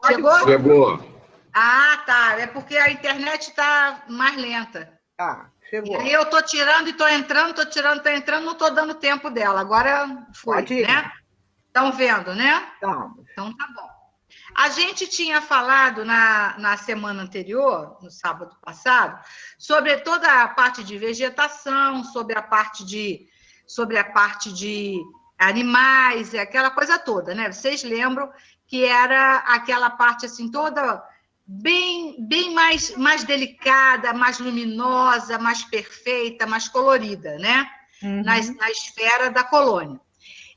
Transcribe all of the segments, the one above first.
Chegou? Chegou. Ah, tá. É porque a internet está mais lenta. Chegou. E aí eu estou tirando e estou entrando, estou tirando, estou entrando, não estou dando tempo dela. Agora foi, Pode ir. né? Estão vendo, né? Estamos. Então tá bom. A gente tinha falado na semana anterior, no sábado passado, sobre toda a parte de vegetação, sobre a parte de animais, aquela coisa toda, né? Vocês lembram que era aquela parte assim toda bem mais delicada, mais luminosa, mais perfeita, mais colorida, né? Na esfera da colônia.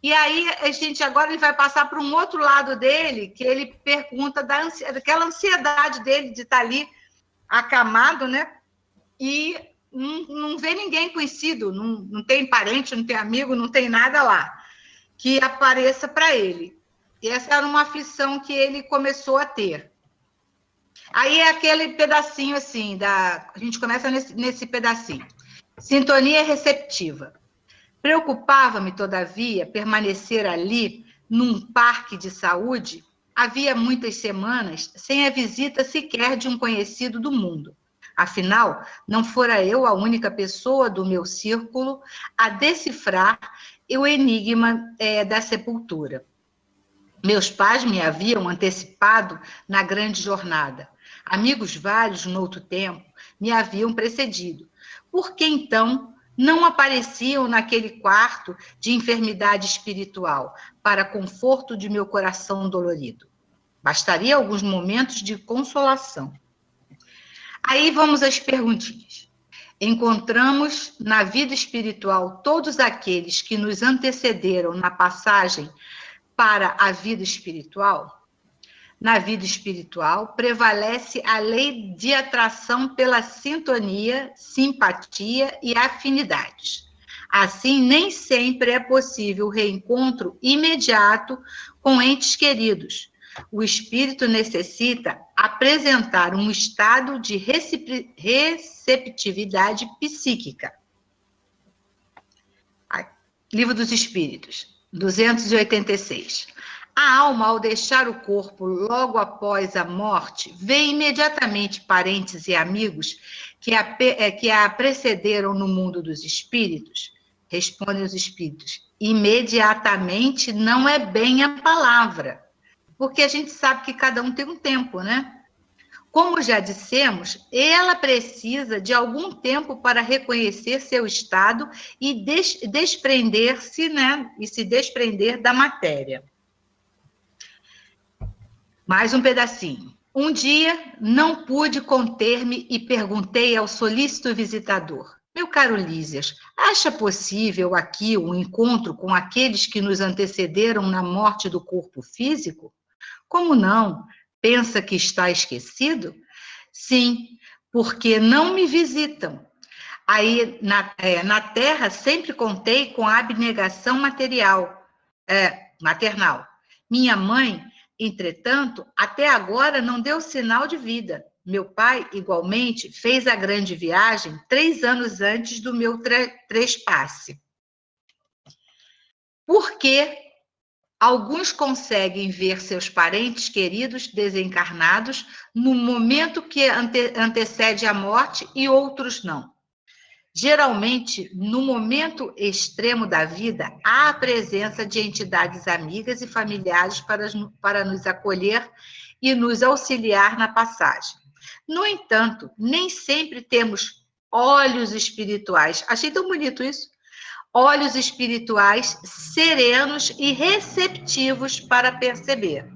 E aí, a gente agora ele vai passar para um outro lado dele, que ele pergunta daquela ansiedade dele de estar ali acamado, né? E não vê ninguém conhecido, não tem parente, não tem amigo, não tem nada lá que apareça para ele. E essa era uma aflição que ele começou a ter. Aí é aquele pedacinho assim, a gente começa nesse pedacinho. Sintonia receptiva. Preocupava-me, todavia, permanecer ali, num parque de saúde, havia muitas semanas, sem a visita sequer de um conhecido do mundo. Afinal, não fora eu a única pessoa do meu círculo a decifrar o enigma da sepultura. Meus pais me haviam antecipado na grande jornada. Amigos vários, no outro tempo, me haviam precedido. Por que, então, não apareciam naquele quarto de enfermidade espiritual, para conforto de meu coração dolorido? Bastaria alguns momentos de consolação. Aí vamos às perguntinhas. Encontramos na vida espiritual todos aqueles que nos antecederam na passagem para a vida espiritual? Na vida espiritual, prevalece a lei de atração pela sintonia, simpatia e afinidades. Assim, nem sempre é possível o reencontro imediato com entes queridos. O espírito necessita apresentar um estado de receptividade psíquica. Livro dos Espíritos, 286. A alma, ao deixar o corpo logo após a morte, vê imediatamente parentes e amigos que a precederam no mundo dos espíritos? Respondem os espíritos. Imediatamente não é bem a palavra, porque a gente sabe que cada um tem um tempo, né? Como já dissemos, ela precisa de algum tempo para reconhecer seu estado e desprender-se, né? E se desprender da matéria. Mais um pedacinho. Um dia, não pude conter-me e perguntei ao solícito visitador: meu caro Lísias, acha possível aqui um encontro com aqueles que nos antecederam na morte do corpo físico? Como não? Pensa que está esquecido? Sim, porque não me visitam. Aí, na Terra, sempre contei com a abnegação maternal. Minha mãe, entretanto, até agora não deu sinal de vida. Meu pai, igualmente, fez a grande viagem 3 anos antes do meu trespasse. Por que alguns conseguem ver seus parentes queridos desencarnados no momento que antecede a morte e outros não? Geralmente, no momento extremo da vida, há a presença de entidades amigas e familiares para nos acolher e nos auxiliar na passagem. No entanto, nem sempre temos olhos espirituais. Achei tão bonito isso. Olhos espirituais serenos e receptivos para perceber,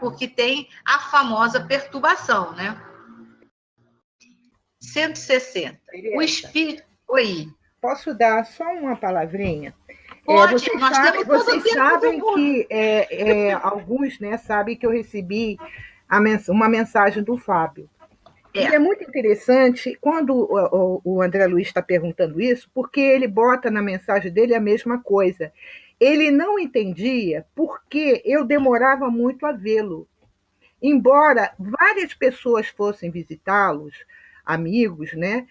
porque tem a famosa perturbação, né? 160. O espírito... Oi. Posso dar só uma palavrinha? Pode, vocês sabem que alguns, né, sabem que eu recebi uma mensagem do Fábio. E é muito interessante quando o André Luiz está perguntando isso, porque ele bota na mensagem dele a mesma coisa. Ele não entendia por que eu demorava muito a vê-lo. Embora várias pessoas fossem visitá-los, amigos, né?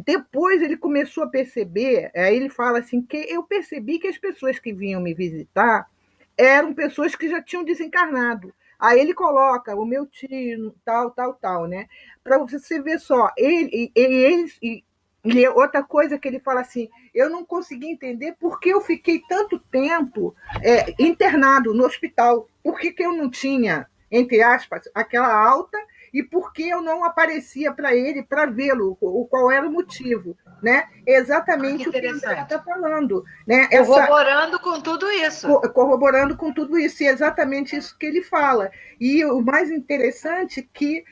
Depois ele começou a perceber, aí ele fala assim, que eu percebi que as pessoas que vinham me visitar eram pessoas que já tinham desencarnado. Aí ele coloca o meu tio, tal, tal, tal, né? Para você ver só, e outra coisa que ele fala assim, eu não consegui entender por que eu fiquei tanto tempo internado no hospital, por que eu não tinha, entre aspas, aquela alta e por que eu não aparecia para ele para vê-lo, qual era o motivo, né? Que Exatamente o que a Andrea interessante. está falando, né? Corroborando com tudo isso. Corroborando com tudo isso, e é exatamente isso que ele fala. E o mais interessante é que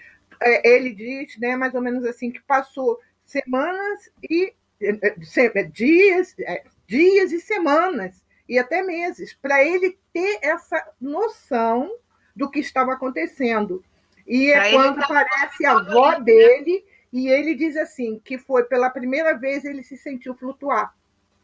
ele diz, né, mais ou menos assim, que passou semanas e dias e semanas e até meses para ele ter essa noção do que estava acontecendo. E é quando aparece a avó dele e ele diz assim que foi pela primeira vez ele se sentiu flutuar.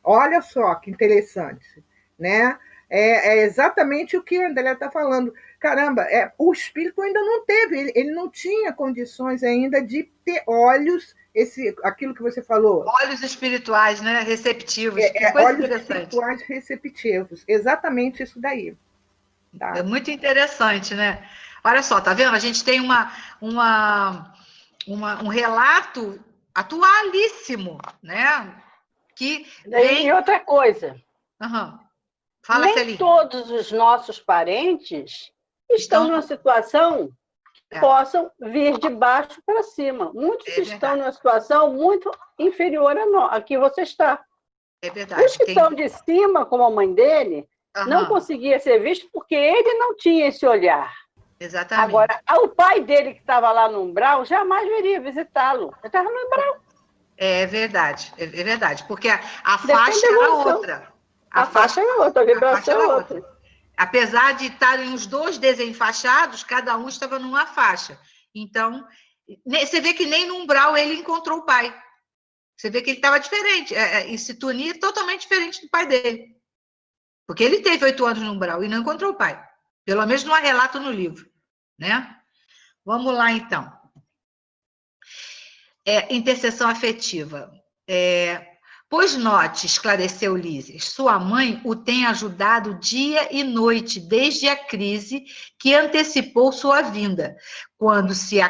Olha só que interessante, né? É exatamente o que o André está falando. Caramba, o espírito ainda não teve, ele não tinha condições ainda de ter olhos, aquilo que você falou. Olhos espirituais, né? Receptivos. Que coisa olhos interessante. espirituais receptivos. Exatamente isso daí. Tá? É muito interessante, né? Olha só, tá vendo? A gente tem um relato atualíssimo, né? Que vem... E outra coisa. Uhum. Fala, nem Celine. todos os nossos parentes estão numa situação que possam vir de baixo para cima. Muitos estão numa situação muito inferior a que você está. É verdade. Os que estão de cima, como a mãe dele, não conseguia ser visto porque ele não tinha esse olhar. Exatamente. Agora, o pai dele, que estava lá no umbral, jamais viria visitá-lo. Ele estava no umbral. É verdade, porque a faixa era outra. A faixa era outra, a vibração era outra. Apesar de estarem os dois desenfaixados, cada um estava numa faixa. Então, você vê que nem no umbral ele encontrou o pai. Você vê que ele estava diferente. E Situni é totalmente diferente do pai dele. Porque ele teve 8 anos no umbral e não encontrou o pai. Pelo menos não há relato no livro. Né? Vamos lá, então. Intercessão afetiva. Pois note, esclareceu Lísias, sua mãe o tem ajudado dia e noite desde a crise que antecipou sua vinda, quando se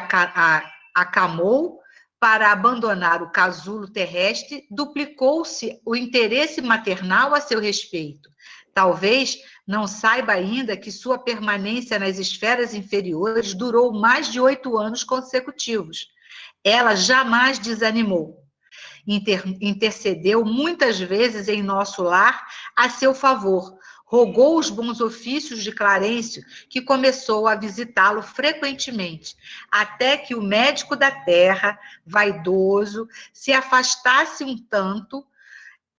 acamou para abandonar o casulo terrestre, duplicou-se o interesse maternal a seu respeito. Talvez não saiba ainda que sua permanência nas esferas inferiores durou mais de 8 anos consecutivos. Ela jamais desanimou. Intercedeu muitas vezes em nosso lar a seu favor, rogou os bons ofícios de Clarencio, que começou a visitá-lo frequentemente, até que o médico da terra, vaidoso, se afastasse um tanto,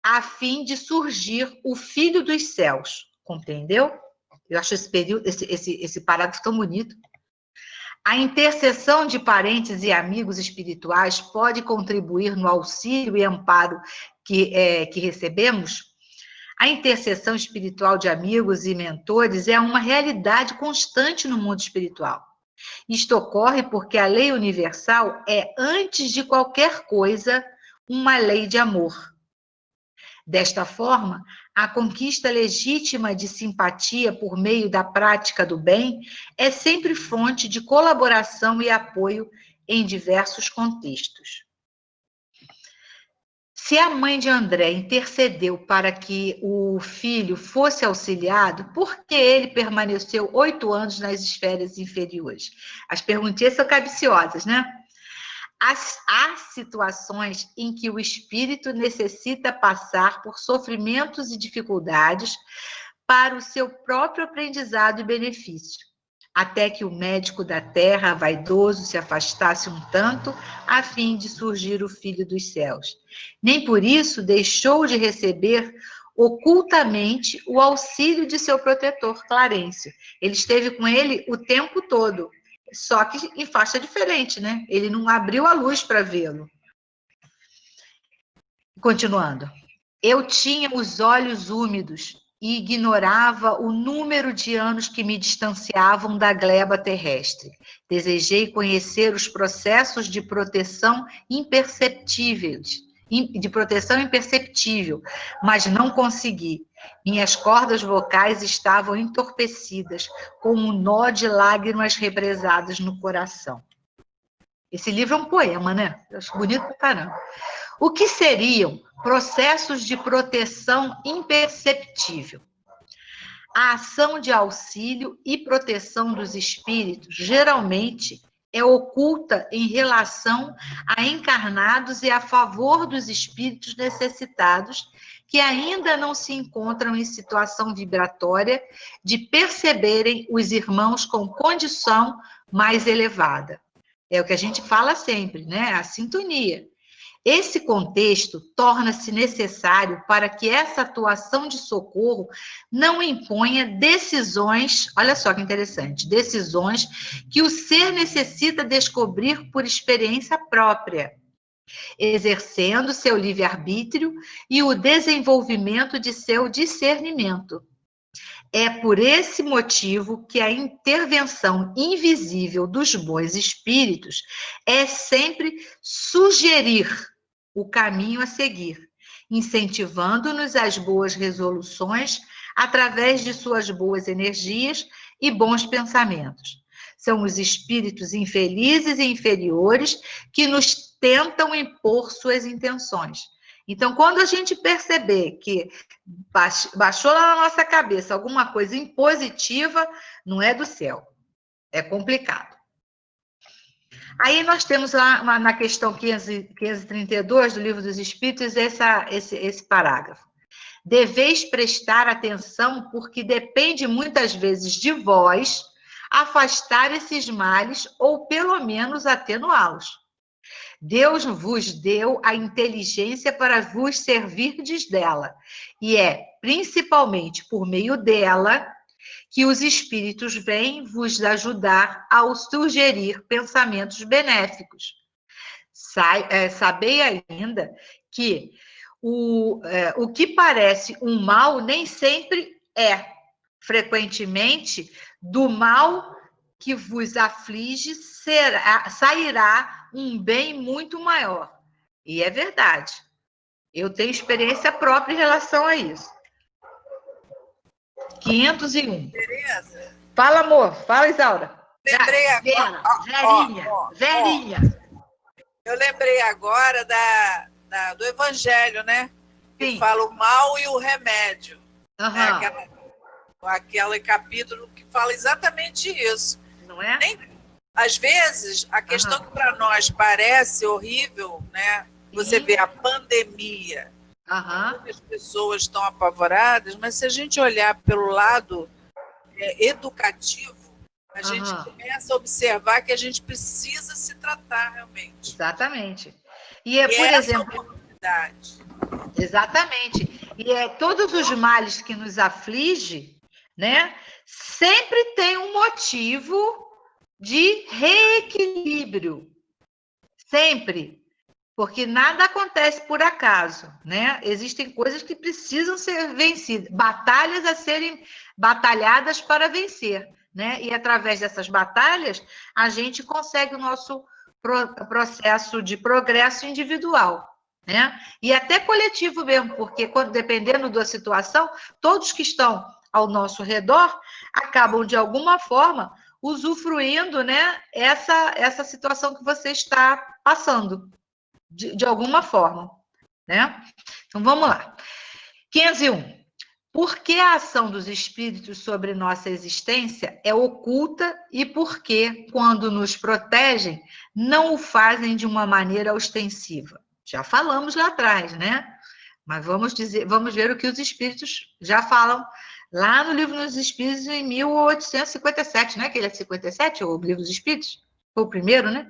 a fim de surgir o filho dos céus. Compreendeu? Eu acho esse parágrafo tão bonito. A intercessão de parentes e amigos espirituais pode contribuir no auxílio e amparo que recebemos? A intercessão espiritual de amigos e mentores é uma realidade constante no mundo espiritual. Isto ocorre porque a lei universal é, antes de qualquer coisa, uma lei de amor. Desta forma, a conquista legítima de simpatia por meio da prática do bem é sempre fonte de colaboração e apoio em diversos contextos. Se a mãe de André intercedeu para que o filho fosse auxiliado, por que ele permaneceu 8 anos nas esferas inferiores? As perguntinhas são capciosas, né? Há situações em que o espírito necessita passar por sofrimentos e dificuldades para o seu próprio aprendizado e benefício, até que o médico da terra, vaidoso, se afastasse um tanto, a fim de surgir o Filho dos céus. Nem por isso deixou de receber ocultamente o auxílio de seu protetor, Clarencio. Ele esteve com ele o tempo todo, só que em faixa diferente, né? Ele não abriu a luz para vê-lo. Continuando. Eu tinha os olhos úmidos e ignorava o número de anos que me distanciavam da gleba terrestre. Desejei conhecer os processos de proteção imperceptível, mas não consegui. Minhas cordas vocais estavam entorpecidas, com um nó de lágrimas represadas no coração. Esse livro é um poema, né? Eu acho bonito pra caramba. O que seriam processos de proteção imperceptível? A ação de auxílio e proteção dos espíritos, geralmente, é oculta em relação a encarnados e a favor dos espíritos necessitados que ainda não se encontram em situação vibratória de perceberem os irmãos com condição mais elevada. É o que a gente fala sempre, né? A sintonia. Esse contexto torna-se necessário para que essa atuação de socorro não imponha decisões, olha só que interessante, decisões que o ser necessita descobrir por experiência própria, exercendo seu livre-arbítrio e o desenvolvimento de seu discernimento. É por esse motivo que a intervenção invisível dos bons espíritos é sempre sugerir o caminho a seguir, incentivando-nos às boas resoluções através de suas boas energias e bons pensamentos. São os espíritos infelizes e inferiores que nos tentam impor suas intenções. Então, quando a gente perceber que baixou lá na nossa cabeça alguma coisa impositiva, não é do céu. É complicado. Aí nós temos lá na questão 532 do Livro dos Espíritos esse parágrafo. Deveis prestar atenção, porque depende muitas vezes de vós afastar esses males ou pelo menos atenuá-los. Deus vos deu a inteligência para vos servirdes dela, e é principalmente por meio dela que os espíritos vêm vos ajudar a sugerir pensamentos benéficos. Sabei ainda que o que parece um mal nem sempre é. Frequentemente, do mal que vos aflige sairá um bem muito maior. E é verdade. Eu tenho experiência própria em relação a isso. 501. Tereza. Fala, amor. Fala, Isaura. Lembrei agora. Verinha. Eu lembrei agora do Evangelho, né? Que fala o mal e o remédio. Uhum. Né? Aquele capítulo que fala exatamente isso. Não é? Às vezes, a questão que para nós parece horrível, né? Você vê a pandemia, as pessoas estão apavoradas, mas se a gente olhar pelo lado educativo, a gente começa a observar que a gente precisa se tratar realmente. Exatamente. E por exemplo... Exatamente. E todos os males que nos afligem, né, sempre tem um motivo de reequilíbrio. Sempre. Porque nada acontece por acaso, né? Existem coisas que precisam ser vencidas, batalhas a serem batalhadas para vencer, né? E através dessas batalhas, a gente consegue o nosso processo de progresso individual, né? E até coletivo mesmo, porque dependendo da situação, todos que estão ao nosso redor acabam, de alguma forma, usufruindo, né, essa situação que você está passando, de alguma forma, né? Então, vamos lá. 501. Por que a ação dos espíritos sobre nossa existência é oculta e por que, quando nos protegem, não o fazem de uma maneira ostensiva? Já falamos lá atrás, né? Mas vamos ver o que os espíritos já falam lá no Livro dos Espíritos, em 1857, né? Que ele é 57, o Livro dos Espíritos? Foi o primeiro, né?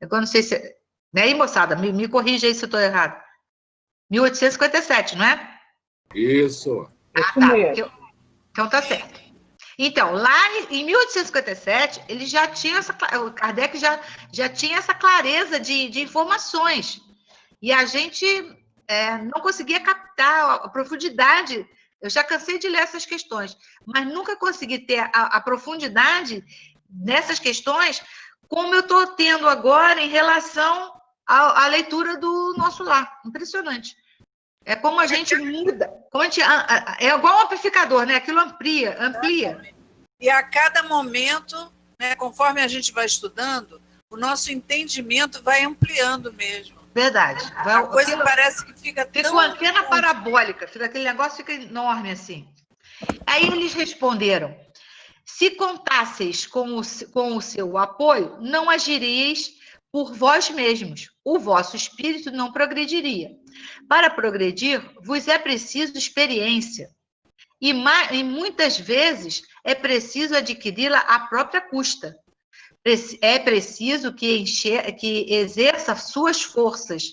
Eu não sei se... Né, aí, moçada? Me corrija aí se eu estou errado. 1857, não é? Isso. Tá. Então tá certo. Então, lá em 1857, ele já tinha o Kardec já tinha essa clareza de informações. E a gente não conseguia captar a profundidade. Eu já cansei de ler essas questões, mas nunca consegui ter a profundidade nessas questões como eu estou tendo agora em relação à leitura do Nosso Lar. Impressionante. É como a gente muda, é igual um amplificador, né? Aquilo amplia. E a cada momento, né, conforme a gente vai estudando, o nosso entendimento vai ampliando mesmo. Verdade. A coisa parece que fica uma antena parabólica, aquele negócio fica enorme assim. Aí eles responderam: se contasseis com o seu apoio, não agiríeis por vós mesmos, o vosso espírito não progrediria. Para progredir, vos é preciso experiência, e muitas vezes é preciso adquiri-la à própria custa. É preciso que exerça suas forças.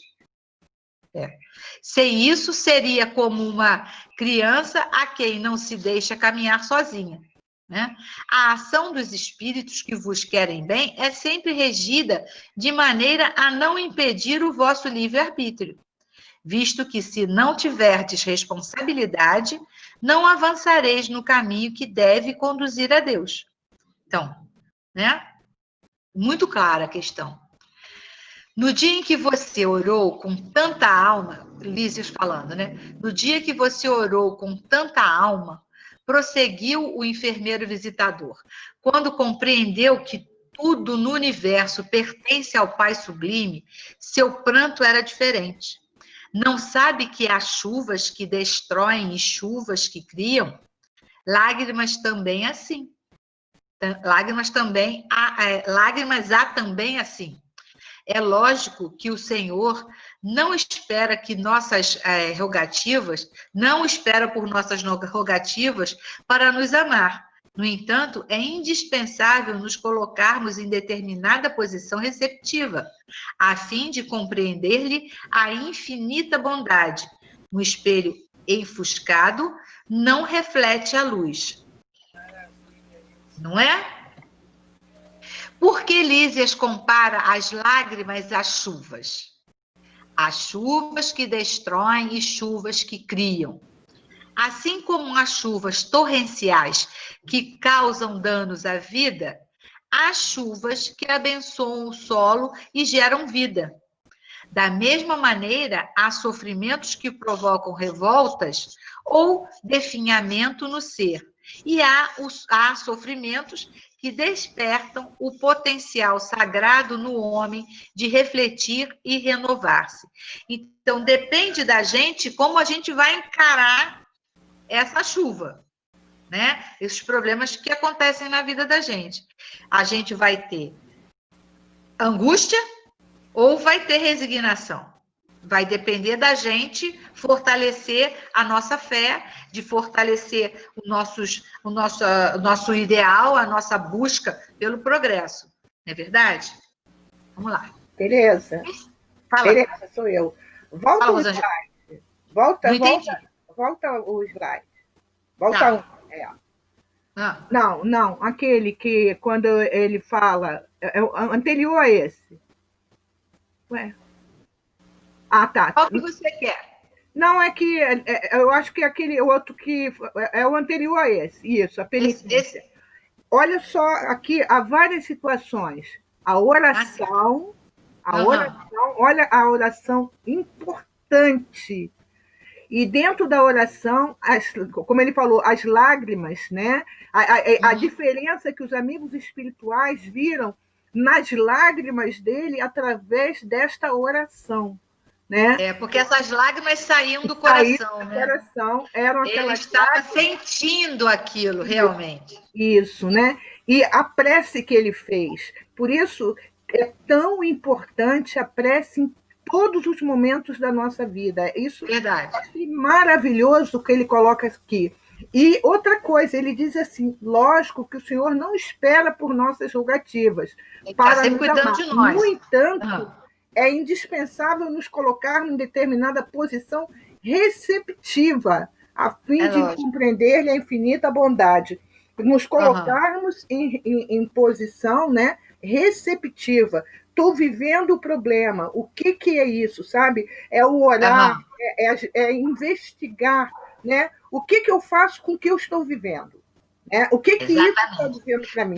Sem isso, seria como uma criança a quem não se deixa caminhar sozinha. Né? A ação dos espíritos que vos querem bem é sempre regida de maneira a não impedir o vosso livre-arbítrio, visto que, se não tiverdes responsabilidade, não avançareis no caminho que deve conduzir a Deus. Então, né? Muito clara a questão. No dia em que você orou com tanta alma, Lísias falando, né? No dia que você orou com tanta alma, prosseguiu o enfermeiro visitador, quando compreendeu que tudo no universo pertence ao Pai Sublime, seu pranto era diferente. Não sabe que há chuvas que destroem e chuvas que criam? Lágrimas também assim. Lágrimas há também assim. É lógico que o Senhor não espera que nossas rogativas, não espera por nossas rogativas para nos amar. No entanto, é indispensável nos colocarmos em determinada posição receptiva, a fim de compreender-lhe a infinita bondade. Um espelho enfuscado não reflete a luz. Não é? Por que Lísias compara as lágrimas às chuvas? As chuvas que destroem e chuvas que criam. Assim como as chuvas torrenciais que causam danos à vida, há chuvas que abençoam o solo e geram vida. Da mesma maneira, há sofrimentos que provocam revoltas ou definhamento no ser. E há sofrimentos que despertam o potencial sagrado no homem de refletir e renovar-se. Então, depende da gente como a gente vai encarar essa chuva, né? Esses problemas que acontecem na vida da gente. A gente vai ter angústia ou vai ter resignação. Vai depender da gente fortalecer a nossa fé, de fortalecer o nosso ideal, a nossa busca pelo progresso. Não é verdade? Vamos lá. Tereza. Fala. Tereza, sou eu. Volta o slide. Volta o slide. Volta Não, aquele que, quando ele fala, é anterior a esse. Ué. Ah, tá. Qual que você quer? Não, é que eu acho que é aquele outro que é o anterior a esse. Isso, a penitência. Olha só, aqui há várias situações. A oração, olha a oração importante. E dentro da oração, como ele falou, as lágrimas, né? A diferença que os amigos espirituais viram nas lágrimas dele através desta oração. Né? Porque essas lágrimas saíam do coração, né? Coração, eram ele estava sentindo aquilo, realmente. Isso, né? E a prece que ele fez. Por isso é tão importante a prece em todos os momentos da nossa vida. Isso Verdade. É maravilhoso que ele coloca aqui. E outra coisa, ele diz assim, lógico que o Senhor não espera por nossas rogativas. Ele está sempre cuidando de nós. No entanto, é indispensável nos colocar em determinada posição receptiva, a fim de compreender-lhe a infinita bondade. Nos colocarmos em posição, né, receptiva. Estou vivendo o problema. O que é isso, sabe? É o olhar, é investigar, né? O que eu faço com o que eu estou vivendo. É, o que isso está dizendo para mim?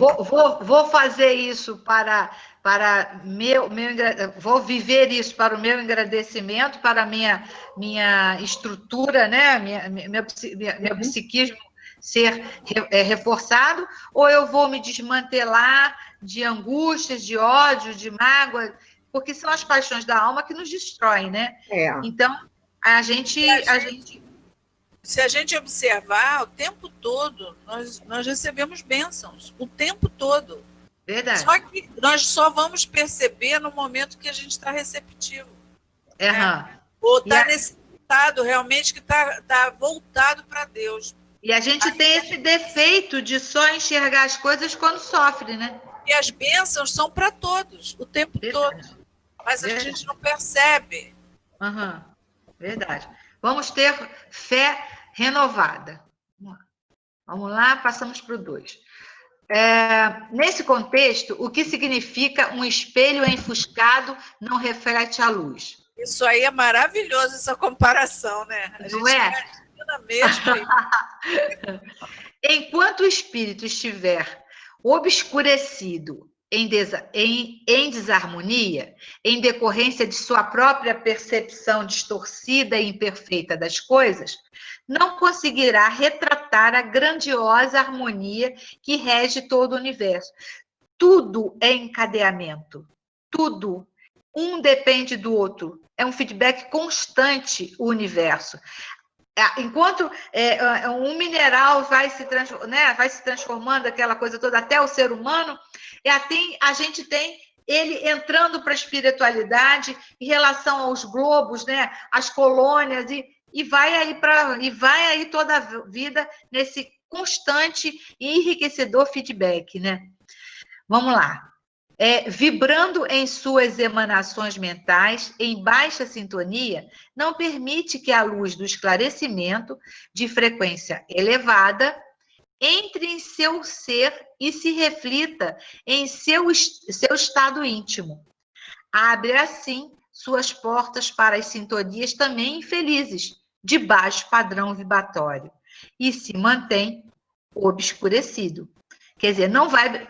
Vou fazer isso para vou viver isso para o meu engrandecimento, para a minha estrutura, né? Meu psiquismo ser reforçado, ou eu vou me desmantelar de angústias, de ódio, de mágoa, porque são as paixões da alma que nos destroem, né? Então, se a gente observar, o tempo todo, nós recebemos bênçãos, o tempo todo. Verdade. Só que nós só vamos perceber no momento que a gente está receptivo. Né? Ou está nesse estado realmente que está voltado para Deus. E a gente tem esse defeito de só enxergar as coisas quando sofre, né? E as bênçãos são para todos, o tempo todo. Mas a gente não percebe. Verdade. Vamos ter fé renovada. Vamos lá, passamos para o 2. Nesse contexto, o que significa um espelho enfuscado não reflete a luz? Isso aí é maravilhoso, essa comparação, né? Não é? Mesmo. Enquanto o espírito estiver obscurecido em desarmonia, em decorrência de sua própria percepção distorcida e imperfeita das coisas, não conseguirá retratar a grandiosa harmonia que rege todo o universo. Tudo é encadeamento, tudo. Um depende do outro. É um feedback constante, o universo. Enquanto um mineral vai se transformando, aquela coisa toda, até o ser humano, a gente tem ele entrando para a espiritualidade em relação aos globos, né, as colônias, e vai aí toda a vida nesse constante e enriquecedor feedback, né? Vamos lá. Vibrando em suas emanações mentais, em baixa sintonia, não permite que a luz do esclarecimento, de frequência elevada, entre em seu ser e se reflita em seu estado íntimo. Abre, assim, suas portas para as sintonias também infelizes, de baixo padrão vibratório, e se mantém obscurecido. Quer dizer, não vai...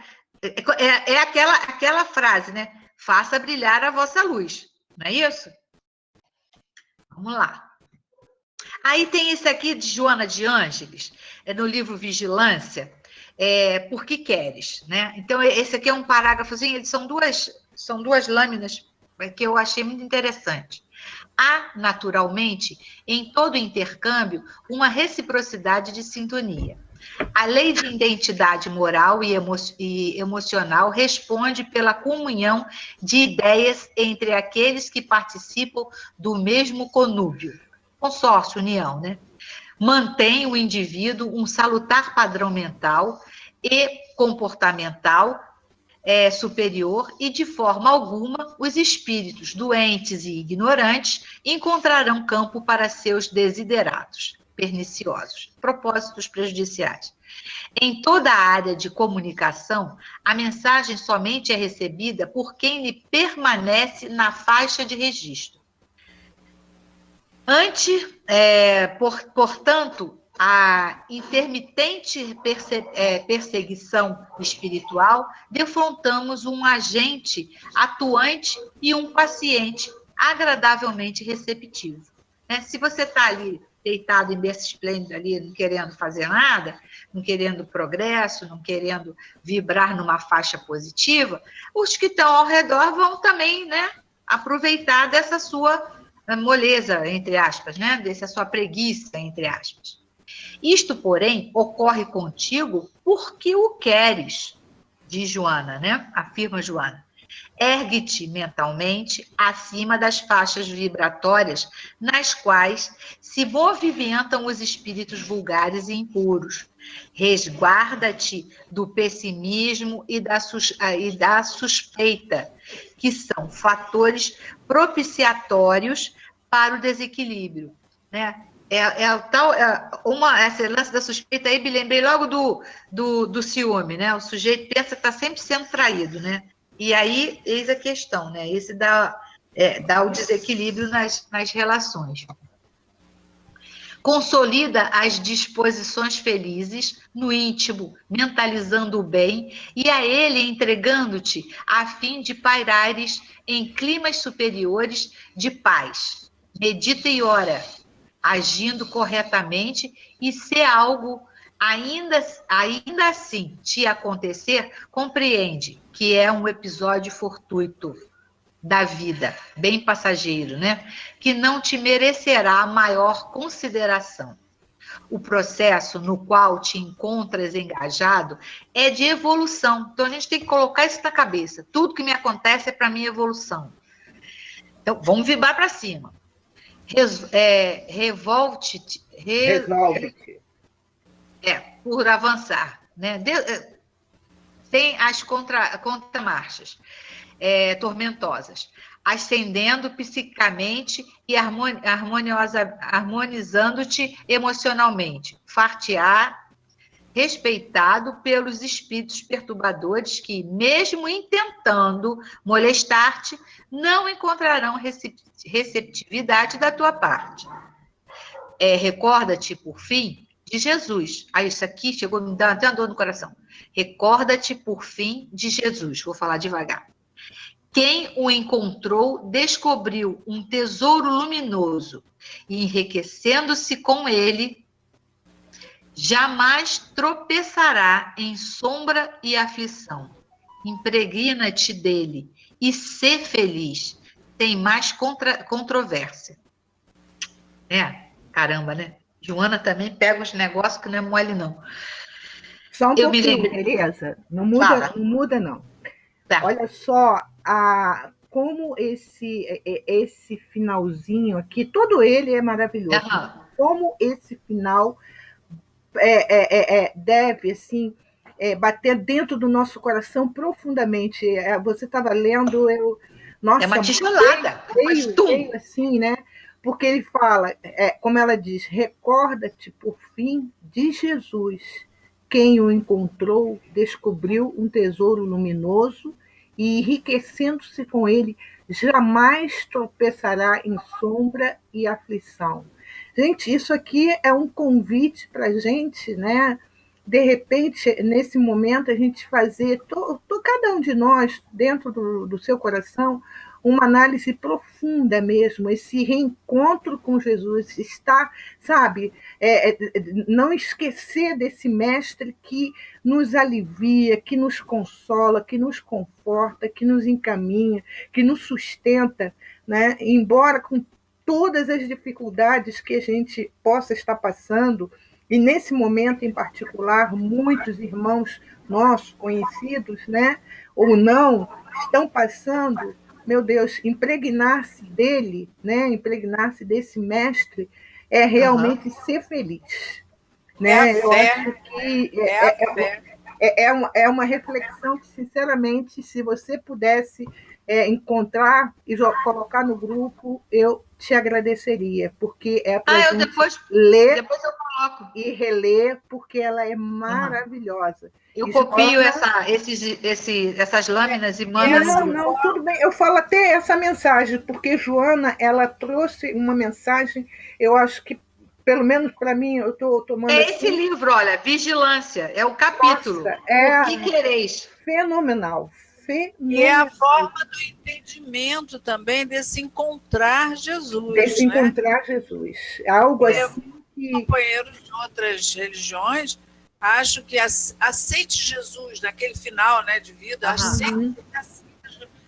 aquela frase, né? Faça brilhar a vossa luz. Não é isso? Vamos lá. Aí tem esse aqui de Joana de Ângeles, no livro Vigilância, Por que Queres, né? Então, esse aqui é um parágrafozinho, são duas lâminas que eu achei muito interessante. Há, naturalmente, em todo intercâmbio, uma reciprocidade de sintonia. A lei de identidade moral e emocional responde pela comunhão de ideias entre aqueles que participam do mesmo conúbio, consórcio, união, né? Mantém o indivíduo um salutar padrão mental e comportamental superior, e de forma alguma os espíritos doentes e ignorantes encontrarão campo para seus desiderados perniciosos, propósitos prejudiciais. Em toda a área de comunicação, a mensagem somente é recebida por quem lhe permanece na faixa de registro. Portanto, a intermitente perseguição espiritual, defrontamos um agente atuante e um paciente agradavelmente receptivo. Se você está ali deitado em berço esplêndido ali, não querendo fazer nada, não querendo progresso, não querendo vibrar numa faixa positiva, os que estão ao redor vão também, né, aproveitar dessa sua moleza, entre aspas, né, dessa sua preguiça, entre aspas. Isto, porém, ocorre contigo porque o queres, diz Joana, né? Afirma Joana. Ergue-te mentalmente acima das faixas vibratórias nas quais se movimentam os espíritos vulgares e impuros. Resguarda-te do pessimismo e da suspeita, que são fatores propiciatórios para o desequilíbrio, né? Esse lance da suspeita aí, me lembrei logo do ciúme, né? O sujeito pensa que está sempre sendo traído, né? E aí, eis a questão, né? Esse dá o desequilíbrio nas relações. Consolida as disposições felizes no íntimo, mentalizando o bem, e a ele entregando-te, a fim de pairares em climas superiores de paz. Medita e ora, agindo corretamente, e se algo ainda assim te acontecer, compreende que é um episódio fortuito da vida, bem passageiro, né? Que não te merecerá maior consideração. O processo no qual te encontras engajado é de evolução. Então, a gente tem que colocar isso na cabeça. Tudo que me acontece é para minha evolução. Então, vamos vibrar para cima. Resolve-te por avançar, né? Tem as contramarchas tormentosas, ascendendo psiquicamente e harmonizando-te emocionalmente, far-te-á respeitado pelos espíritos perturbadores que, mesmo intentando molestar-te, não encontrarão receptividade da tua parte. Recorda-te, por fim, de Jesus. Isso aqui chegou a me dar até uma dor no coração. Recorda-te, por fim, de Jesus. Vou falar devagar. Quem o encontrou descobriu um tesouro luminoso e, enriquecendo-se com ele, jamais tropeçará em sombra e aflição. Impregna-te dele e sê feliz, sem mais controvérsia. Caramba, né? Joana também pega uns negócios que não é mole, não. Só um pouquinho, Tereza. Não muda, não. Tá. Olha só como esse finalzinho aqui, todo ele é maravilhoso. Uhum. Como esse final deve, assim, bater dentro do nosso coração profundamente. Você estava lendo, nossa, é uma tijolada. Veio assim, né? Porque ele fala, como ela diz, recorda-te, por fim, de Jesus. Quem o encontrou descobriu um tesouro luminoso e, enriquecendo-se com ele, jamais tropeçará em sombra e aflição. Gente, isso aqui é um convite para a gente, né? De repente, nesse momento, a gente fazer, cada um de nós, dentro do seu coração, uma análise profunda mesmo, esse reencontro com Jesus, estar, sabe, não esquecer desse mestre que nos alivia, que nos consola, que nos conforta, que nos encaminha, que nos sustenta, né? Embora com todas as dificuldades que a gente possa estar passando, e nesse momento em particular, muitos irmãos nossos conhecidos, né, ou não, estão passando, meu Deus, impregnar-se dele, né, impregnar-se desse mestre, é realmente ser feliz. Né? Eu acho que é uma reflexão que, sinceramente, se você pudesse encontrar e colocar no grupo, eu te agradeceria, porque é para a gente ler depois eu coloco. E reler, porque ela é maravilhosa. Eu copio essas lâminas e mando. Não, tudo bem. Eu falo até essa mensagem, porque Joana, ela trouxe uma mensagem, eu acho que, pelo menos para mim, eu estou tomando. Esse livro, olha, Vigilância, é o capítulo. Nossa, o que quereis? Fenomenal. E é a forma do entendimento também desse encontrar Jesus. Desse encontrar Jesus. Algo assim. Companheiros de outras religiões, acho que aceite Jesus naquele final, né, de vida. Aceite.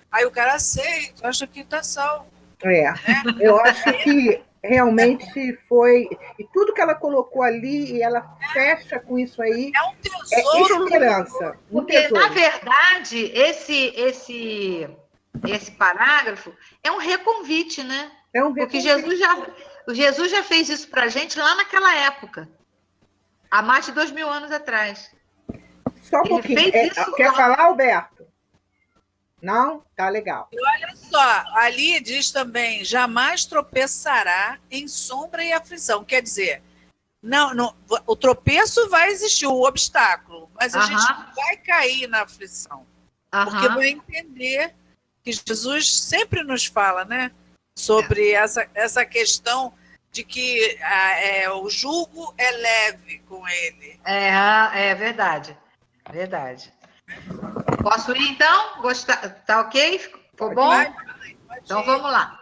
Aí o cara aceita, acha que está salvo. Eu acho que realmente foi. E tudo que ela colocou ali, e ela fecha com isso aí. É um tesouro. Esperança. Porque, na verdade, esse parágrafo é um reconvite, né? É um reconvite. Porque Jesus já fez isso para a gente lá naquela época, há mais de 2000 anos atrás. Só um pouquinho. Quer falar, Alberto? Não? Tá legal. E olha só, ali diz também, jamais tropeçará em sombra e aflição. Quer dizer, não, o tropeço vai existir, o obstáculo, mas a gente não vai cair na aflição. Porque vai entender que Jesus sempre nos fala, né? Sobre essa questão de que o jugo é leve com ele. É verdade. Verdade. Posso ir, então? Tá ok? Ficou bom? Pode então, ir. Vamos lá.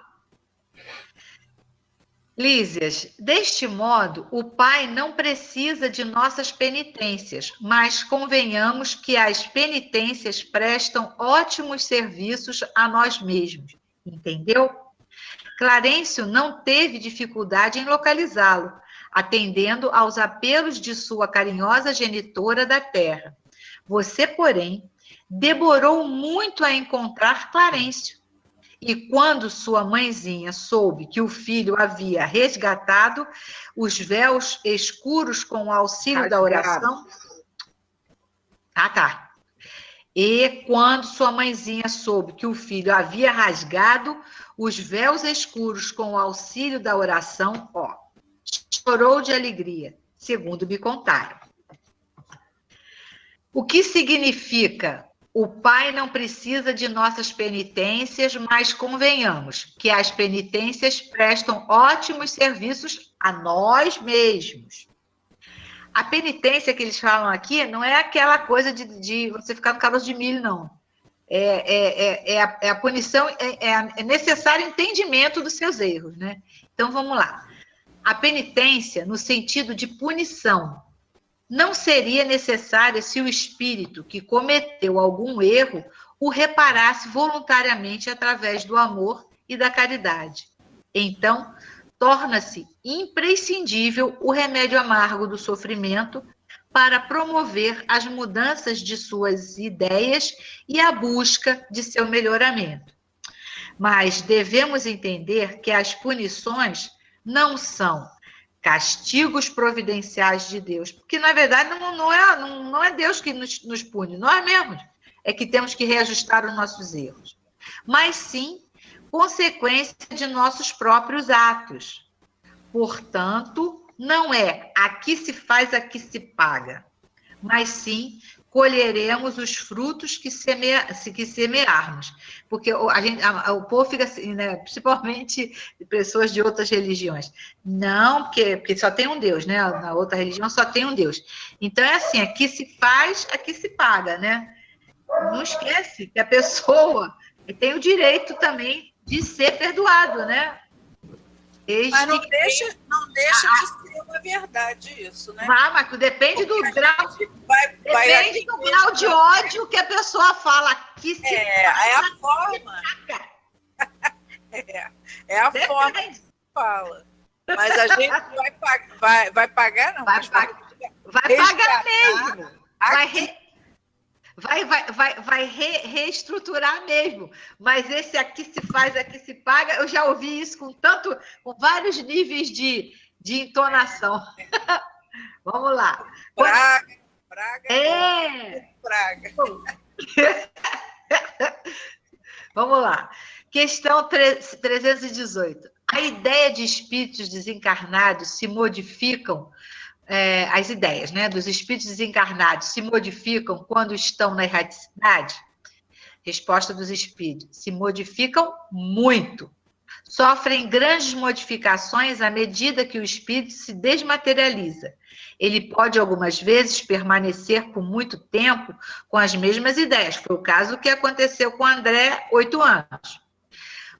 Lísias, deste modo, o Pai não precisa de nossas penitências, mas convenhamos que as penitências prestam ótimos serviços a nós mesmos. Entendeu? Clarencio não teve dificuldade em localizá-lo, atendendo aos apelos de sua carinhosa genitora da terra. Você, porém, demorou muito a encontrar Clarencio. E quando sua mãezinha soube que o filho havia resgatado os véus escuros com o auxílio da oração... Tá. E quando sua mãezinha soube que o filho havia rasgado os véus escuros com o auxílio da oração, chorou de alegria, segundo me contaram. O que significa? O Pai não precisa de nossas penitências, mas convenhamos que as penitências prestam ótimos serviços a nós mesmos. A penitência que eles falam aqui não é aquela coisa de você ficar no caroço de milho, não. É a punição, é necessário entendimento dos seus erros, né? Então, vamos lá. A penitência, no sentido de punição, não seria necessária se o espírito que cometeu algum erro o reparasse voluntariamente através do amor e da caridade. Então, torna-se imprescindível o remédio amargo do sofrimento para promover as mudanças de suas ideias e a busca de seu melhoramento. Mas devemos entender que as punições não são castigos providenciais de Deus, porque, na verdade, não é Deus que nos pune, nós mesmos é que temos que reajustar os nossos erros, mas sim consequência de nossos próprios atos. Portanto, não é aqui se faz, aqui se paga, mas sim colheremos os frutos que semearmos. Porque o povo fica assim, né? Principalmente pessoas de outras religiões. Não, porque só tem um Deus, né? Na outra religião só tem um Deus. Então, é assim, aqui se faz, aqui se paga, né? Não esquece que a pessoa tem o direito também de ser perdoado, né? Mas não deixa de ser uma verdade isso, né? Mas depende do grau. Depende do grau de ódio que a pessoa fala. Que se é a forma. É a forma que se fala. Mas a gente vai pagar, não. Vai pagar mesmo. Vai reestruturar mesmo. Mas esse aqui se faz, aqui se paga, eu já ouvi isso com vários níveis de entonação. Vamos lá. Praga. Vamos lá. Questão 318. A ideia de espíritos desencarnados se modificam. As ideias, né, dos espíritos desencarnados se modificam quando estão na erraticidade? Resposta dos espíritos: se modificam muito. Sofrem grandes modificações à medida que o espírito se desmaterializa. Ele pode, algumas vezes, permanecer por muito tempo com as mesmas ideias. Foi o caso que aconteceu com André, 8 anos.